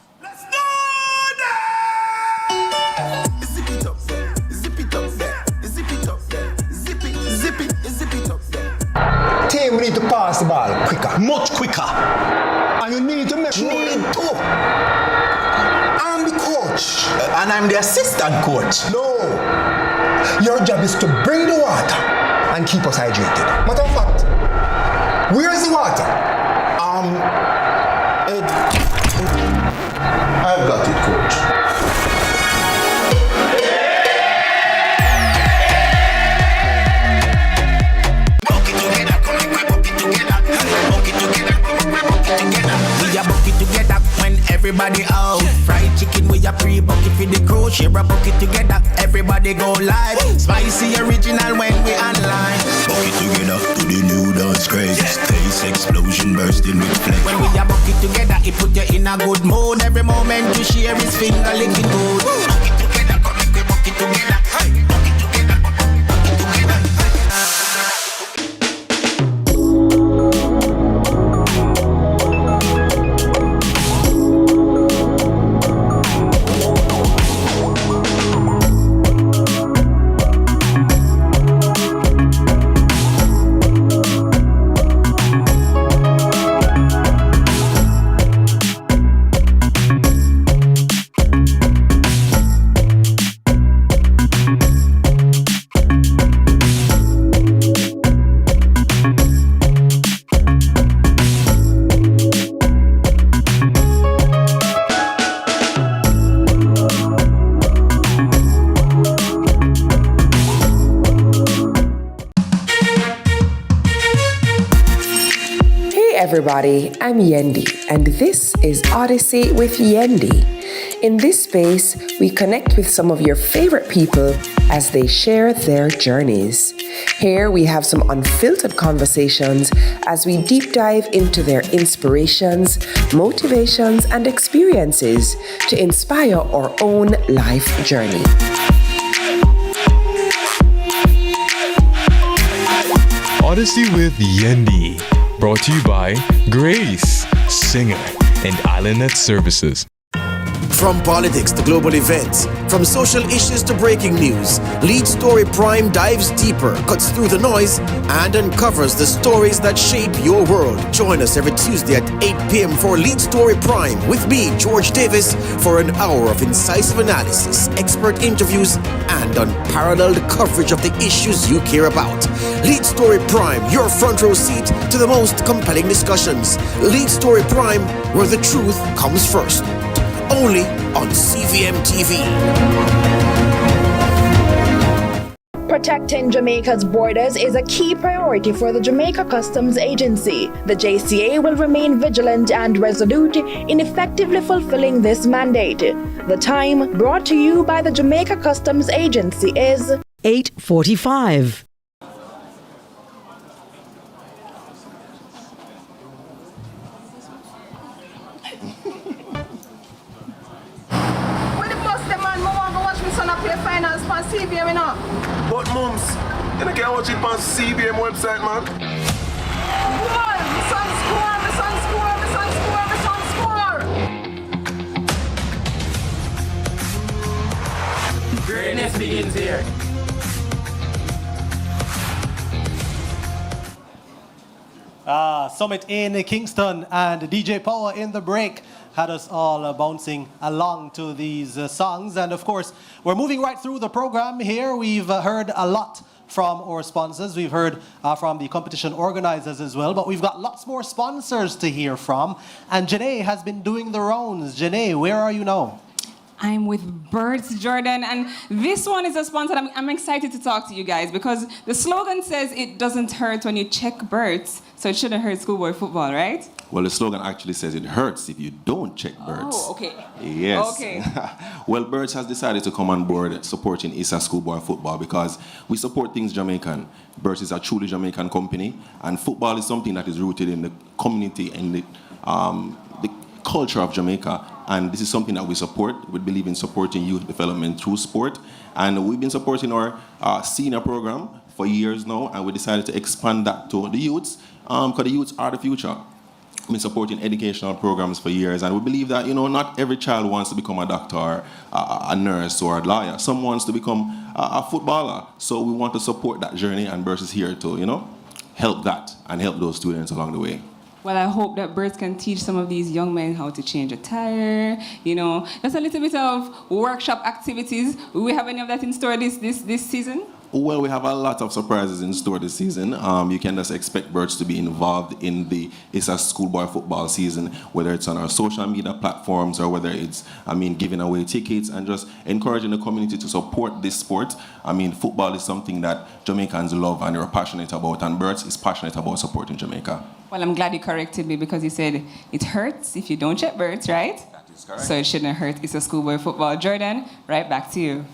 Zip it up there, zip it up there, zip it up there, zip it up there. Team, we need to pass the ball quicker. Much quicker. And you need to make sure. I'm the coach. And I'm the assistant coach. No. Your job is to bring the water and keep us hydrated. Matter of fact, where's the water? I've got it, coach. We a bucket together when everybody out. Fried chicken we a pre-bucket for the crew. Share a bucket together, everybody go live. Spicy original when we online. Bucket together to the new dance craze. Taste explosion bursting with flames. When we a bucket together, it put you in a good mood. Every moment you share is finger licking good. Bucket together, come make we bucket together. Hey. Everybody, I'm Yendi, and this is Odyssey with Yendi. In this space, we connect with some of your favorite people as they share their journeys. Here we have some unfiltered conversations as we deep dive into their inspirations, motivations, and experiences to inspire our own life journey. Odyssey with Yendi. Brought to you by Grace, Singer, and Islandnet Services. From politics to global events, from social issues to breaking news, Lead Story Prime dives deeper, cuts through the noise, and uncovers the stories that shape your world. Join us every Tuesday at 8 p.m. for Lead Story Prime with me, George Davis, for an hour of incisive analysis, expert interviews, and unparalleled coverage of the issues you care about. Lead Story Prime, your front row seat to the most compelling discussions. Lead Story Prime, where the truth comes first. Only on CVM TV. Protecting Jamaica's borders is a key priority for the Jamaica Customs Agency. The JCA will remain vigilant and resolute in effectively fulfilling this mandate. The time brought to you by the Jamaica Customs Agency is 8:45. CVM, you know. But mums, you can't watch it on CVM website, man. Boy, my son score, my son score, my son score, my son score. Greatness begins here. Summit in Kingston and DJ Power in the break had us all bouncing along to these songs. And of course, we're moving right through the program here. We've heard a lot from our sponsors. We've heard from the competition organizers as well, but we've got lots more sponsors to hear from. And Janae has been doing the rounds. Janae, where are you now? I'm with Bert, Jordan, and this one is a sponsor. I'm excited to talk to you guys because the slogan says it doesn't hurt when you check Bert's, so it shouldn't hurt Schoolboy Football, right? Well, the slogan actually says it hurts if you don't check Bert's. Oh, okay. Yes. Okay. Well, Bert has decided to come on board supporting ISA Schoolboy Football because we support things Jamaican. Bert is a truly Jamaican company, and football is something that is rooted in the community and the culture of Jamaica. And this is something that we support. We believe in supporting youth development through sport. And we've been supporting our senior program for years now, and we decided to expand that to the youths, because the youths are the future. We've been supporting educational programs for years, and we believe that, not every child wants to become a doctor, a nurse, or a lawyer. Some wants to become a footballer. So we want to support that journey, and Bert is here to, help that and help those students along the way. Well, I hope that Bert can teach some of these young men how to change a tire, That's a little bit of workshop activities. Do we have any of that in store this season? Well, we have a lot of surprises in store this season. You can just expect Bert to be involved in the ISA Schoolboy Football season, whether it's on our social media platforms or whether it's, giving away tickets and just encouraging the community to support this sport. Football is something that Jamaicans love and are passionate about, and Bert is passionate about supporting Jamaica. Well, I'm glad you corrected me because you said it hurts if you don't check Bert, right? That is correct. So it shouldn't hurt. It's a Schoolboy Football. Jordan, right back to you.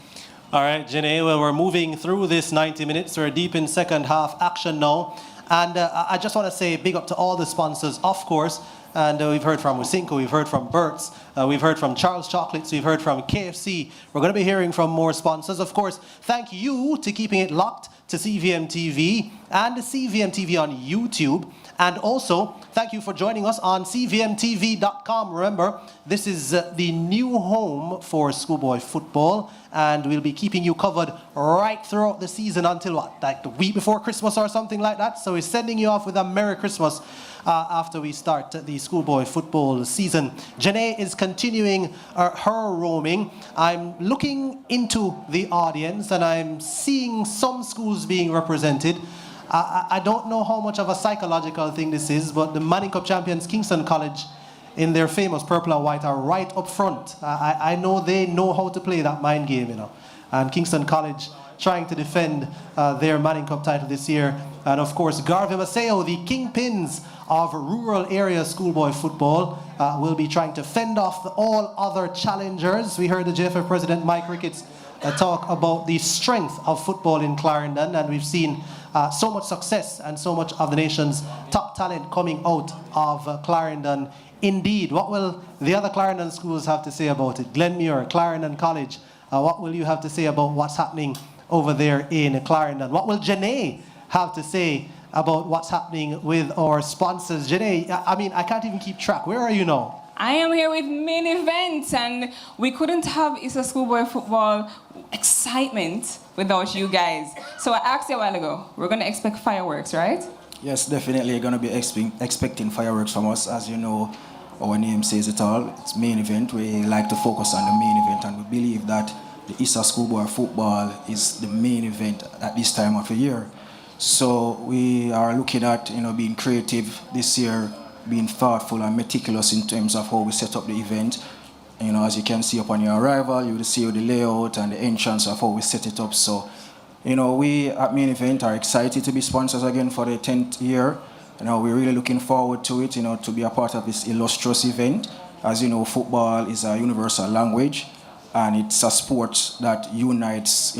All right, Janae, well, we're moving through this 90 minutes. We're deep in second half action now. And I just want to say big up to all the sponsors, of course. And we've heard from Winko, we've heard from Bert's, we've heard from Charles Chocolates, we've heard from KFC. We're going to be hearing from more sponsors. Of course, thank you to keeping it locked to CVM TV and CVM TV on YouTube. And also, thank you for joining us on CVMTV.com. Remember, this is the new home for Schoolboy Football, and we'll be keeping you covered right throughout the season until like the week before Christmas or something like that. So we're sending you off with a Merry Christmas after we start the Schoolboy Football season. Janae is continuing her roaming. I'm looking into the audience, and I'm seeing some schools being represented. I don't know how much of a psychological thing this is, but the Manning Cup champions, Kingston College, in their famous purple and white, are right up front. I know they know how to play that mind game, And Kingston College trying to defend their Manning Cup title this year. And of course, Garvey Maceo, the kingpins of rural area schoolboy football, will be trying to fend off all other challengers. We heard the JFF president, Mike Ricketts, talk about the strength of football in Clarendon, and we've seen so much success and so much of the nation's top talent coming out of Clarendon. Indeed, what will the other Clarendon schools have to say about it? Glenmuir, Clarendon College, what will you have to say about what's happening over there in Clarendon? What will Janae have to say about what's happening with our sponsors? Janae, I can't even keep track. Where are you now? I am here with main event, and we couldn't have Issa Schoolboy Football excitement without you guys. So I asked you a while ago, we're going to expect fireworks, right? Yes, definitely. You're going to be expecting fireworks from us. As you know, our name says it all. It's main event. We like to focus on the main event, and we believe that the Issa Schoolboy Football is the main event at this time of the year. So we are looking at, being creative this year, being thoughtful and meticulous in terms of how we set up the event. As you can see upon your arrival, you will see the layout and the entrance of how we set it up. So, we at Main Event are excited to be sponsors again for the 10th year. We're really looking forward to it, to be a part of this illustrious event. As you know, football is a universal language, and it's a sport that unites,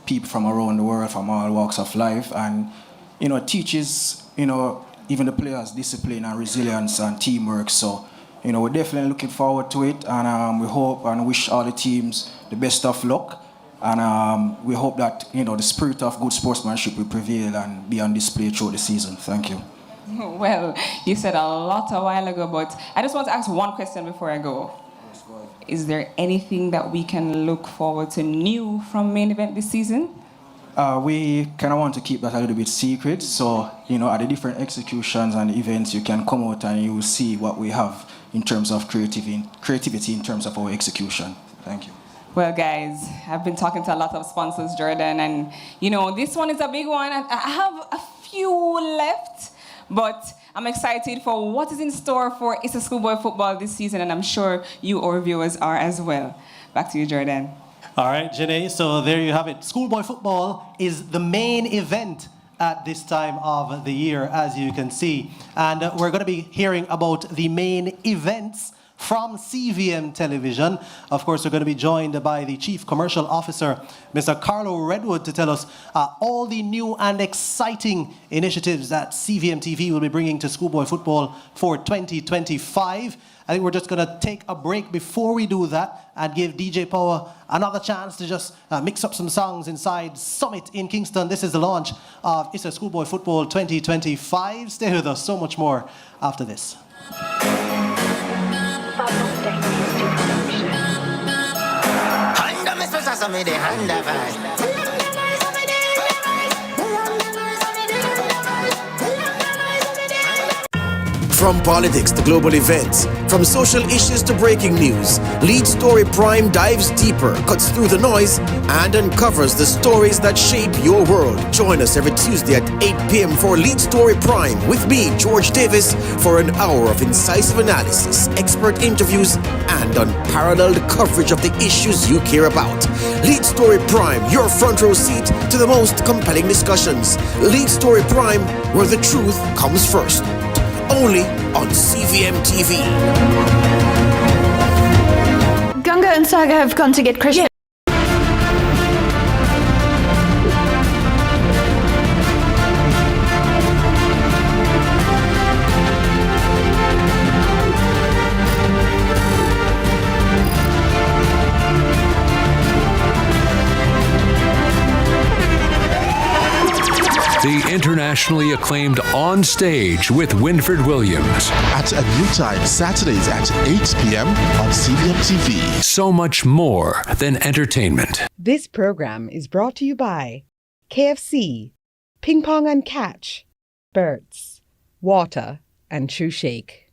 people from around the world, from all walks of life, and, teaches, even the players discipline and resilience and teamwork. So, we're definitely looking forward to it, and we hope and wish all the teams the best of luck. And we hope that, the spirit of good sportsmanship will prevail and be on display throughout the season. Thank you. Well, you said a lot a while ago, but I just want to ask one question before I go. Yes, go ahead. Is there anything that we can look forward to new from Main Event this season? We kind of want to keep that a little bit secret. So, at the different executions and events, you can come out and you will see what we have in terms of creativity in terms of our execution. Thank you. Well, guys, I've been talking to a lot of sponsors, Jordan, and, this one is a big one. I have a few left, but I'm excited for what is in store for Issa Schoolboy Football this season, and I'm sure you, our viewers, are as well. Back to you, Jordan. All right, Janae, so there you have it. Schoolboy Football is the main event at this time of the year, as you can see. And we're going to be hearing about the main events from CVM Television. Of course, we're going to be joined by the Chief Commercial Officer, Mr. Carlo Redwood, to tell us all the new and exciting initiatives that CVM TV will be bringing to Schoolboy Football for 2025. I think we're just going to take a break before we do that and give DJ Power another chance to just mix up some songs inside Summit in Kingston. This is the launch of Issa Schoolboy Football 2025. Stay with us, so much more after this. From politics to global events, from social issues to breaking news, Lead Story Prime dives deeper, cuts through the noise, and uncovers the stories that shape your world. Join us every Tuesday at 8 p.m. for Lead Story Prime with me, George Davis, for an hour of incisive analysis, expert interviews, and unparalleled coverage of the issues you care about. Lead Story Prime, your front row seat to the most compelling discussions. Lead Story Prime, where the truth comes first. Only on CVM TV. Ganga and Saga have gone to get Krishna. The internationally acclaimed On Stage with Winford Williams. At a new time, Saturdays at 8 p.m. on CVM TV. So much more than entertainment. This program is brought to you by KFC, Ping Pong and Catch, Bert's, Water, and True Shake.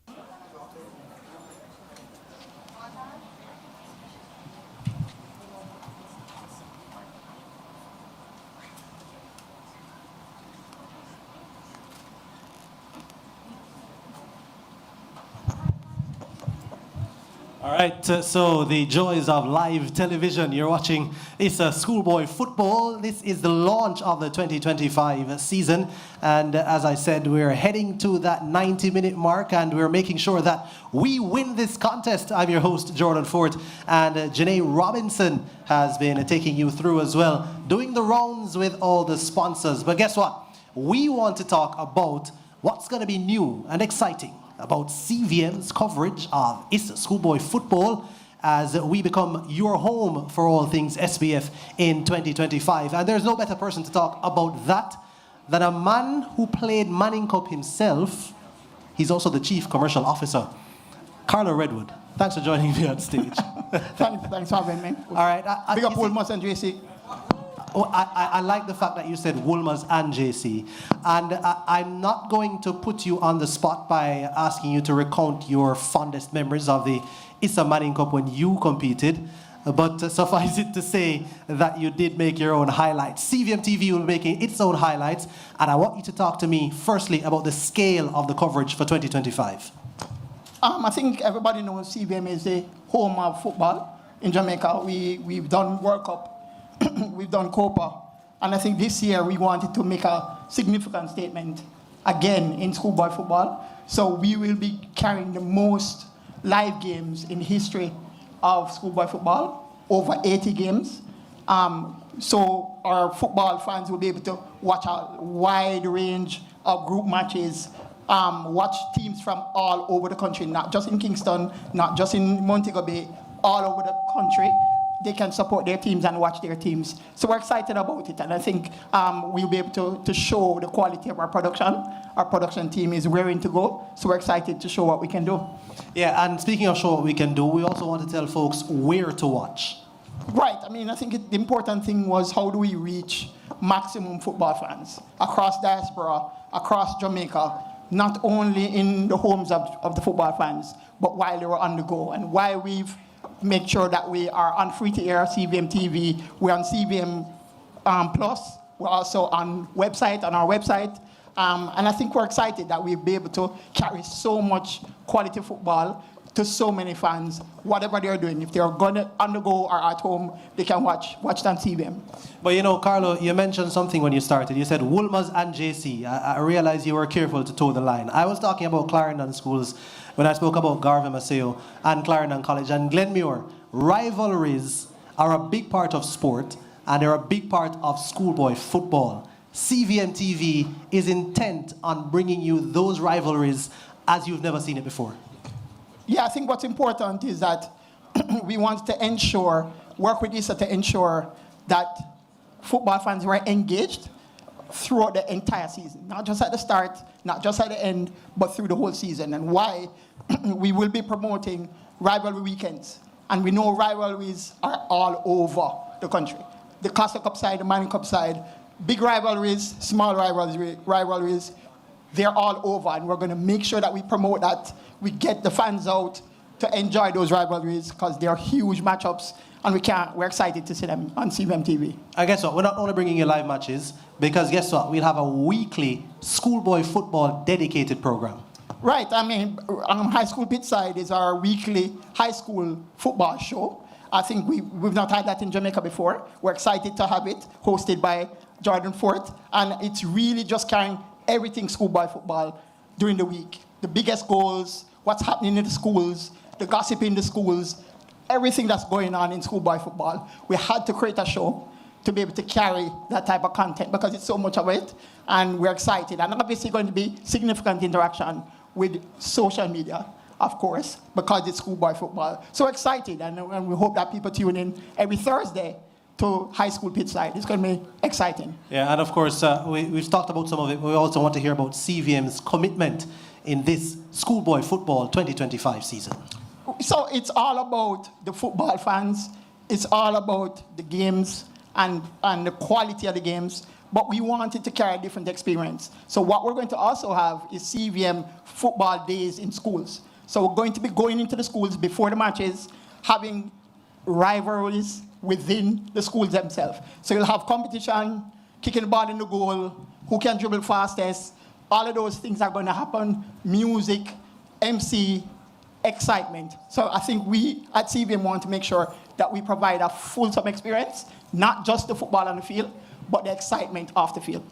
All right, so the joys of live television. You're watching Issa Schoolboy Football. This is the launch of the 2025 season. And as I said, we're heading to that 90-minute mark, and we're making sure that we win this contest. I'm your host, Jordan Fort, and Janae Robinson has been taking you through as well, doing the rounds with all the sponsors. But guess what? We want to talk about what's going to be new and exciting about CVM's coverage of Issa Schoolboy Football as we become your home for all things SBF in 2025. And there's no better person to talk about that than a man who played Manning Cup himself. He's also the Chief Commercial Officer. Carlo Redwood, thanks for joining me on stage. Thanks for having me. All right. Big up Wolmers and JC. Oh, I like the fact that you said Wolmers and JC. And I'm not going to put you on the spot by asking you to recount your fondest memories of the Issa Manning Cup when you competed. But suffice it to say that you did make your own highlights. CVM TV will be making its own highlights. And I want you to talk to me, firstly, about the scale of the coverage for 2025. I think everybody knows CVM is the home of football in Jamaica. We've done World Cup, we've done Copa, and I think this year we wanted to make a significant statement again in schoolboy football. So we will be carrying the most live games in the history of schoolboy football, over 80 games. So our football fans will be able to watch a wide range of group matches, watch teams from all over the country, not just in Kingston, not just in Montego Bay, all over the country. They can support their teams and watch their teams. So we're excited about it, and I think we'll be able to show the quality of our production. Our production team is raring to go, so we're excited to show what we can do. Yeah, and speaking of show what we can do, we also want to tell folks where to watch. Right, I mean, I think the important thing was how do we reach maximum football fans across diaspora, across Jamaica, not only in the homes of the football fans, but while they were on the go, and why we've made sure that we are on free-to-air CVM TV, we're on CVM Plus, we're also on our website, and I think we're excited that we'll be able to carry so much quality football to so many fans, whatever they're doing. If they're going to on the go or at home, they can watch it on CVM. But you know, Carlo, you mentioned something when you started. You said Wolmers and JC. I realized you were careful to toe the line. I was talking about Clarendon schools when I spoke about Garvey Maceo and Clarendon College and Glenmuir. Rivalries are a big part of sport, and they're a big part of schoolboy football. CVM TV is intent on bringing you those rivalries as you've never seen it before. Yeah, I think what's important is that we want to work with ISA to ensure that football fans were engaged throughout the entire season, not just at the start, not just at the end, but through the whole season. And why we will be promoting rivalry weekends. And we know rivalries are all over the country. The Castle Cup side, the Manning Cup side, big rivalries, small rivalries, they're all over. And we're going to make sure that we promote that. We get the fans out to enjoy those rivalries because they're huge matchups, and we're excited to see them on CVM TV. And guess what? We're not only bringing you live matches, because guess what? We'll have a weekly schoolboy football dedicated program. Right. I mean, High School Pitside is our weekly high school football show. I think we've not had that in Jamaica before. We're excited to have it, hosted by Jordan Fort, and it's really just carrying everything schoolboy football during the week. The biggest goals, what's happening in the schools, the gossip in the schools, everything that's going on in schoolboy football. We had to create a show to be able to carry that type of content because it's so much of it, and we're excited. And obviously going to be significant interaction with social media, of course, because it's schoolboy football. So excited, and we hope that people tune in every Thursday to High School Pitside. It's going to be exciting. Yeah, and of course, we've talked about some of it, but we also want to hear about CVM's commitment in this schoolboy football 2025 season. So it's all about the football fans. It's all about the games and the quality of the games. But we wanted to carry a different experience. So what we're going to also have is CVM football days in schools. So we're going to be going into the schools before the matches, having rivalries within the schools themselves. So you'll have competition, kicking the ball in the goal, who can dribble fastest. All of those things are going to happen. Music, MC, excitement. So I think we at CVM want to make sure that we provide a fulsome experience, not just the football on the field, but the excitement off the field.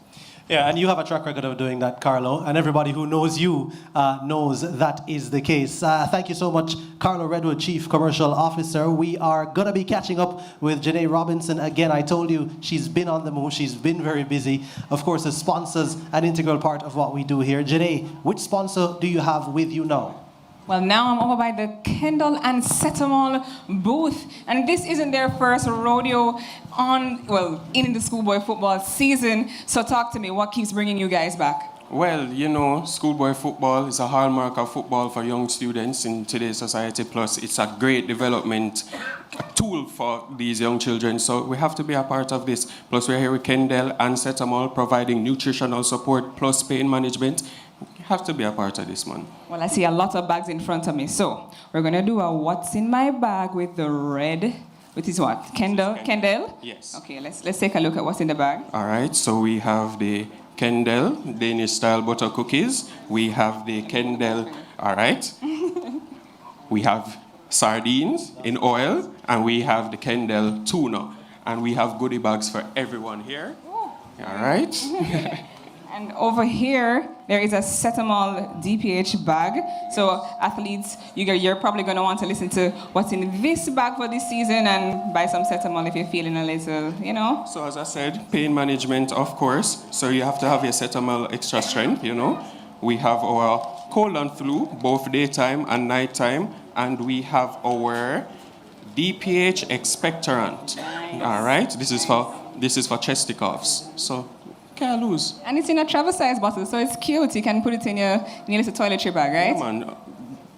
Yeah, and you have a track record of doing that, Carlo, and everybody who knows you knows that is the case. Thank you so much, Carlo Redwood, Chief Commercial Officer. We are going to be catching up with Janae Robinson. Again, I told you she's been on the move. She's been very busy. Of course, the sponsors, an integral part of what we do here. Janae, which sponsor do you have with you now? Well, now I'm over by the Kendall and Setamol booth, and this isn't their first rodeo in the schoolboy football season. So talk to me, what keeps bringing you guys back? Well, you know, schoolboy football is a hallmark of football for young students in today's society. Plus, it's a great development tool for these young children. So we have to be a part of this. Plus, we're here with Kendall and Setamol providing nutritional support plus pain management. You have to be a part of this, man. Well, I see a lot of bags in front of me. So we're going to do a what's in my bag with the red. Which is what? Kendall? Yes. Okay, let's take a look at what's in the bag. All right, so we have the Kendall Danish-style butter cookies. We have the Kendall, all right. We have sardines in oil, and we have the Kendall tuna. And we have goodie bags for everyone here. All right. And over here, there is a Setamol DPH bag. So athletes, you're probably going to want to listen to what's in this bag for this season and buy some Setamol if you're feeling a little, you know. So as I said, pain management, of course. So you have to have your Setamol extra strength, you know. We have our cold and flu, both daytime and nighttime. And we have our DPH expectorant. Nice. All right, this is for chesty coughs. So can't lose. And it's in a travel size bottle, so it's cute. You can put it in your little toiletry bag, right? Yeah, man.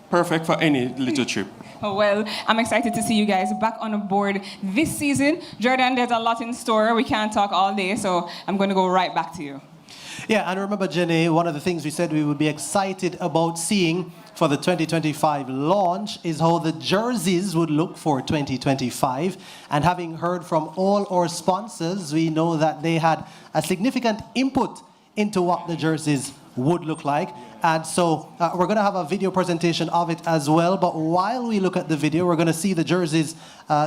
Perfect for any little trip. Well, I'm excited to see you guys back on board this season. Jordan, there's a lot in store. We can't talk all day, so I'm going to go right back to you. Yeah, and remember, Jenny, one of the things we said we would be excited about seeing for the 2025 launch is how the jerseys would look for 2025. And having heard from all our sponsors, we know that they had a significant input into what the jerseys would look like. And so we're going to have a video presentation of it as well. But while we look at the video, we're going to see the jerseys,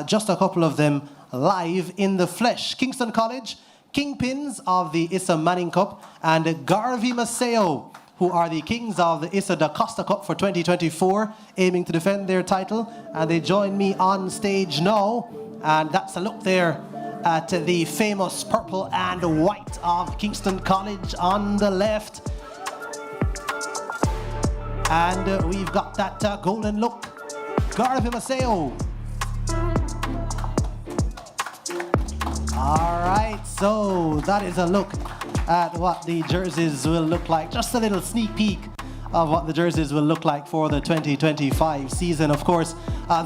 just a couple of them, live in the flesh. Kingston College, kingpins of the Issa Manning Cup, and Garvey Maceo, who are the kings of the Issa Da Costa Cup for 2024, aiming to defend their title. And they join me on stage now. And that's a look there at the famous purple and white of Kingston College on the left. And we've got that golden look. Garvey Maceo. All right, so that is a look at what the jerseys will look like. Just a little sneak peek of what the jerseys will look like for the 2025 season. Of course,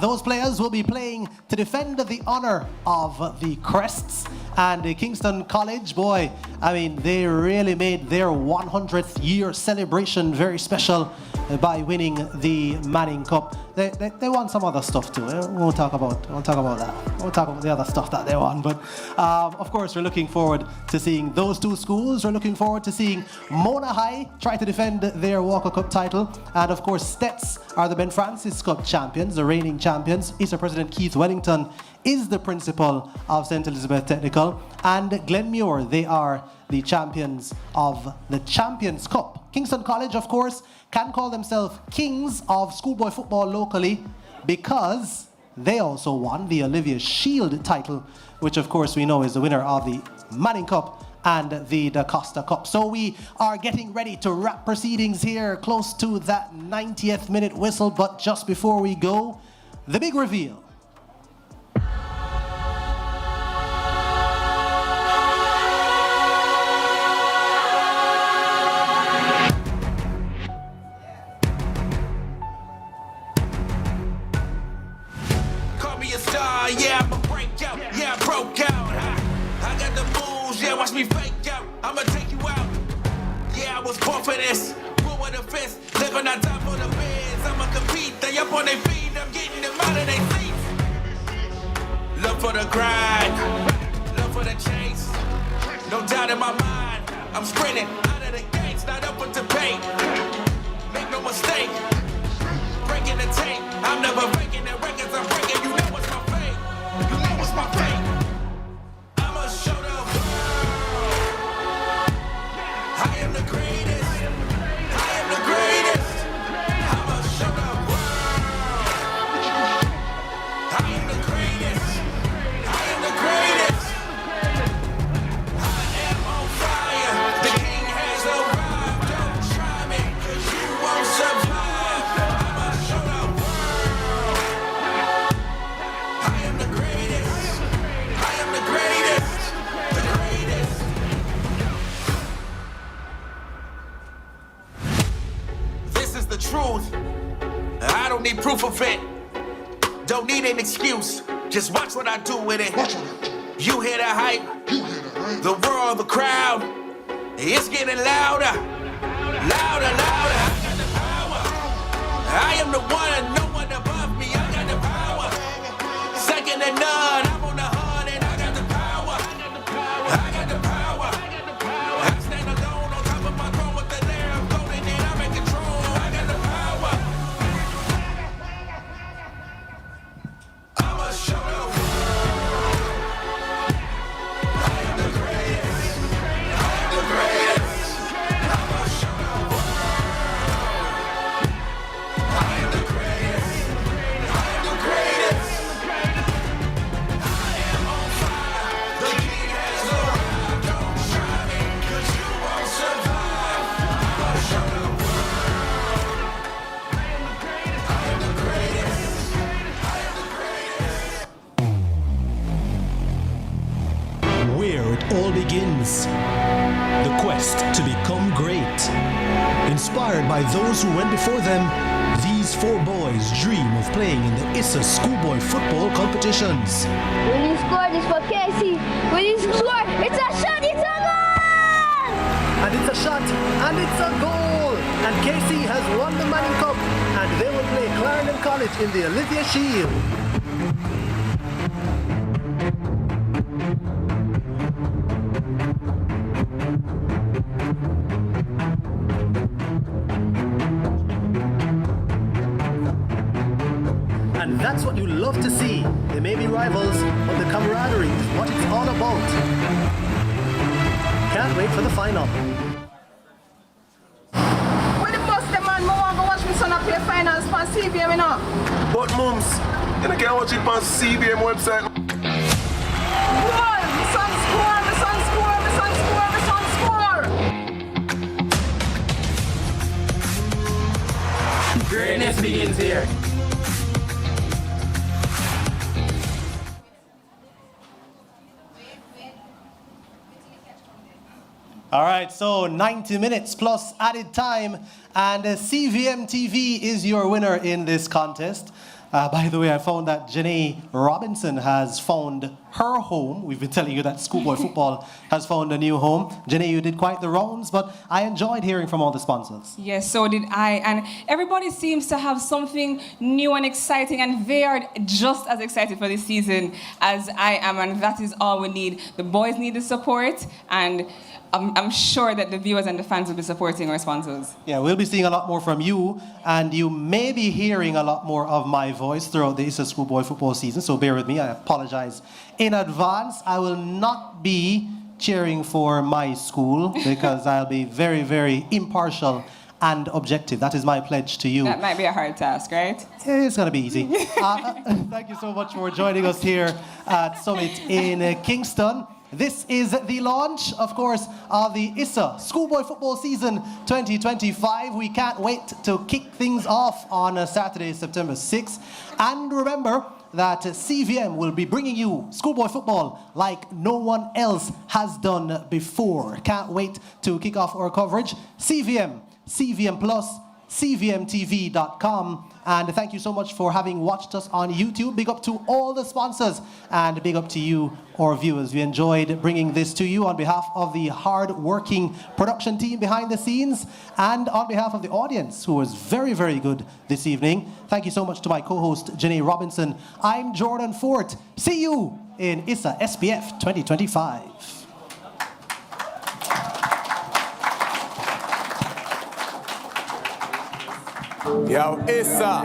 those players will be playing to defend the honor of the crests. And the Kingston College, boy, I mean, they really made their 100th year celebration very special by winning the Manning Cup. They won some other stuff too. We won't talk about that. We'll talk about the other stuff that they won. But of course, we're looking forward to seeing those two schools. We're looking forward to seeing Mona High try to defend their Walker Cup title. And of course, Stets are the Ben Francis Cup champions, the reigning champions. Issa President Keith Wellington is the principal of St. Elizabeth Technical. And Glenmuir, they are the champions of the Champions Cup. Kingston College, of course, can call themselves kings of schoolboy football locally because they also won the Olivia Shield title, which of course we know is the winner of the Manning Cup and the Da Costa Cup. So we are getting ready to wrap proceedings here, close to that 90th minute whistle. But just before we go, the big reveal. Yeah, I'ma break out. Yeah, I broke out. I got the moves. Yeah, watch me fake out. I'ma take you out. Yeah, I was born for this. Full with a fist. Living on top of the beds. I'ma compete. They up on their feet. I'm getting them out of their seats. Love for the grind. Love for the chase. No doubt in my mind. I'm sprinting out of the gates. Not up for debate. Make no mistake. Breaking the tape. I'm never breaking the records. I'm breaking. You know what's my fate. You know what's my fate. I'ma show the world. I am the greatest. I am the greatest. I'ma show the world. I am the greatest. I am the greatest. I am on fire. The king has arrived. Don't try me, 'cause you won't survive. I'ma show the world. truth. I don't need proof of it. Don't need an excuse. Just watch what I do with it. You hear the hype, the world, the crowd. It's getting louder, louder, louder. I am the one and no one above me. I got the power. Second to none. I'm on the hunt and I got the power. I got the power. I stand alone on top of my throne with the lair of gold and I'm in control. I got the power. I'ma show the world. I am the greatest. I am the greatest. I'ma show the world. I am the greatest. I am the greatest. I am on fire. The king has arrived. Don't try me, 'cause you won't survive. I'ma show the world. I am the greatest. I am the greatest. I am the greatest. Where it all begins. The quest to become great. Inspired by those who went before them, these four boys dream of playing in the ISA Schoolboy Football competitions. When you score this for Casey, when you score, it's a shot, it's a goal! And it's a shot, and it's a goal! And KC has won the Manning Cup, and they will play Clarendon College in the Olivia Shield. And that's what you love to see. They may be rivals, but the camaraderie is what it's all about. Can't wait for the final. When the bus them man, I want to watch my son play finals on CVM, you know. But mums, you can't watch it on CVM website. Goal! My son score, my son score, my son score, my son score! Greatness begins here. All right, so 90 minutes plus added time, and CVM TV is your winner in this contest. By the way, I found that Janae Robinson has found her home. We've been telling you that Schoolboy Football has found a new home. Janae, you did quite the rounds, but I enjoyed hearing from all the sponsors. Yes, so did I. And everybody seems to have something new and exciting, and they are just as excited for this season as I am, and that is all we need. The boys need the support, and I'm sure that the viewers and the fans will be supporting our sponsors. Yeah, we'll be seeing a lot more from you, and you may be hearing a lot more of my voice throughout the ISA Schoolboy Football season, so bear with me. I apologize in advance. I will not be cheering for my school because I'll be very, very impartial and objective. That is my pledge to you. That might be a hard task, right? It's going to be easy. Thank you so much for joining us here at Summit in Kingston. This is the launch, of course, of the ISA Schoolboy Football Season 2025. We can't wait to kick things off on Saturday, September 6th. And remember that CVM will be bringing you Schoolboy Football like no one else has done before. Can't wait to kick off our coverage. CVM, CVM Plus, CVMTV.com. And thank you so much for having watched us on YouTube. Big up to all the sponsors and big up to you, our viewers. We enjoyed bringing this to you on behalf of the hard-working production team behind the scenes and on behalf of the audience, who was very, very good this evening. Thank you so much to my co-host, Janae Robinson. I'm Jordan Fort. See you in ISA SPF 2025. Yo, Issa,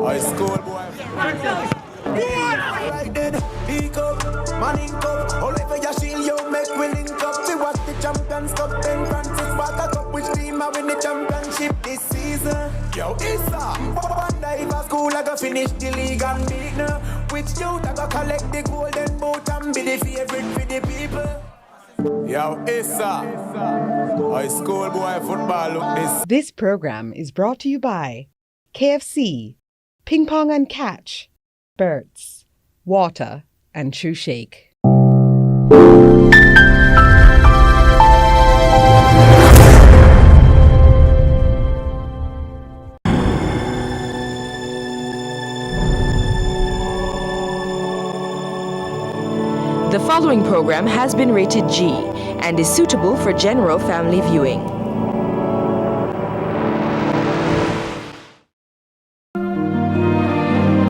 high school boy. Right then, pick up, manning up. All over your shield, you make we link up. See what the Champions Cup, Ben Francis Walker Cup. Which team are win the championship this season? Yo, Issa, one day if a school I go finish the league and beat now. Which youth I go collect the golden boot and be the favorite for the people? Yo, Issa, high school boy football look this. This program is brought to you by KFC, Ping Pong and Catch, Bert's, Water, and True Shake. The following program has been rated G and is suitable for general family viewing.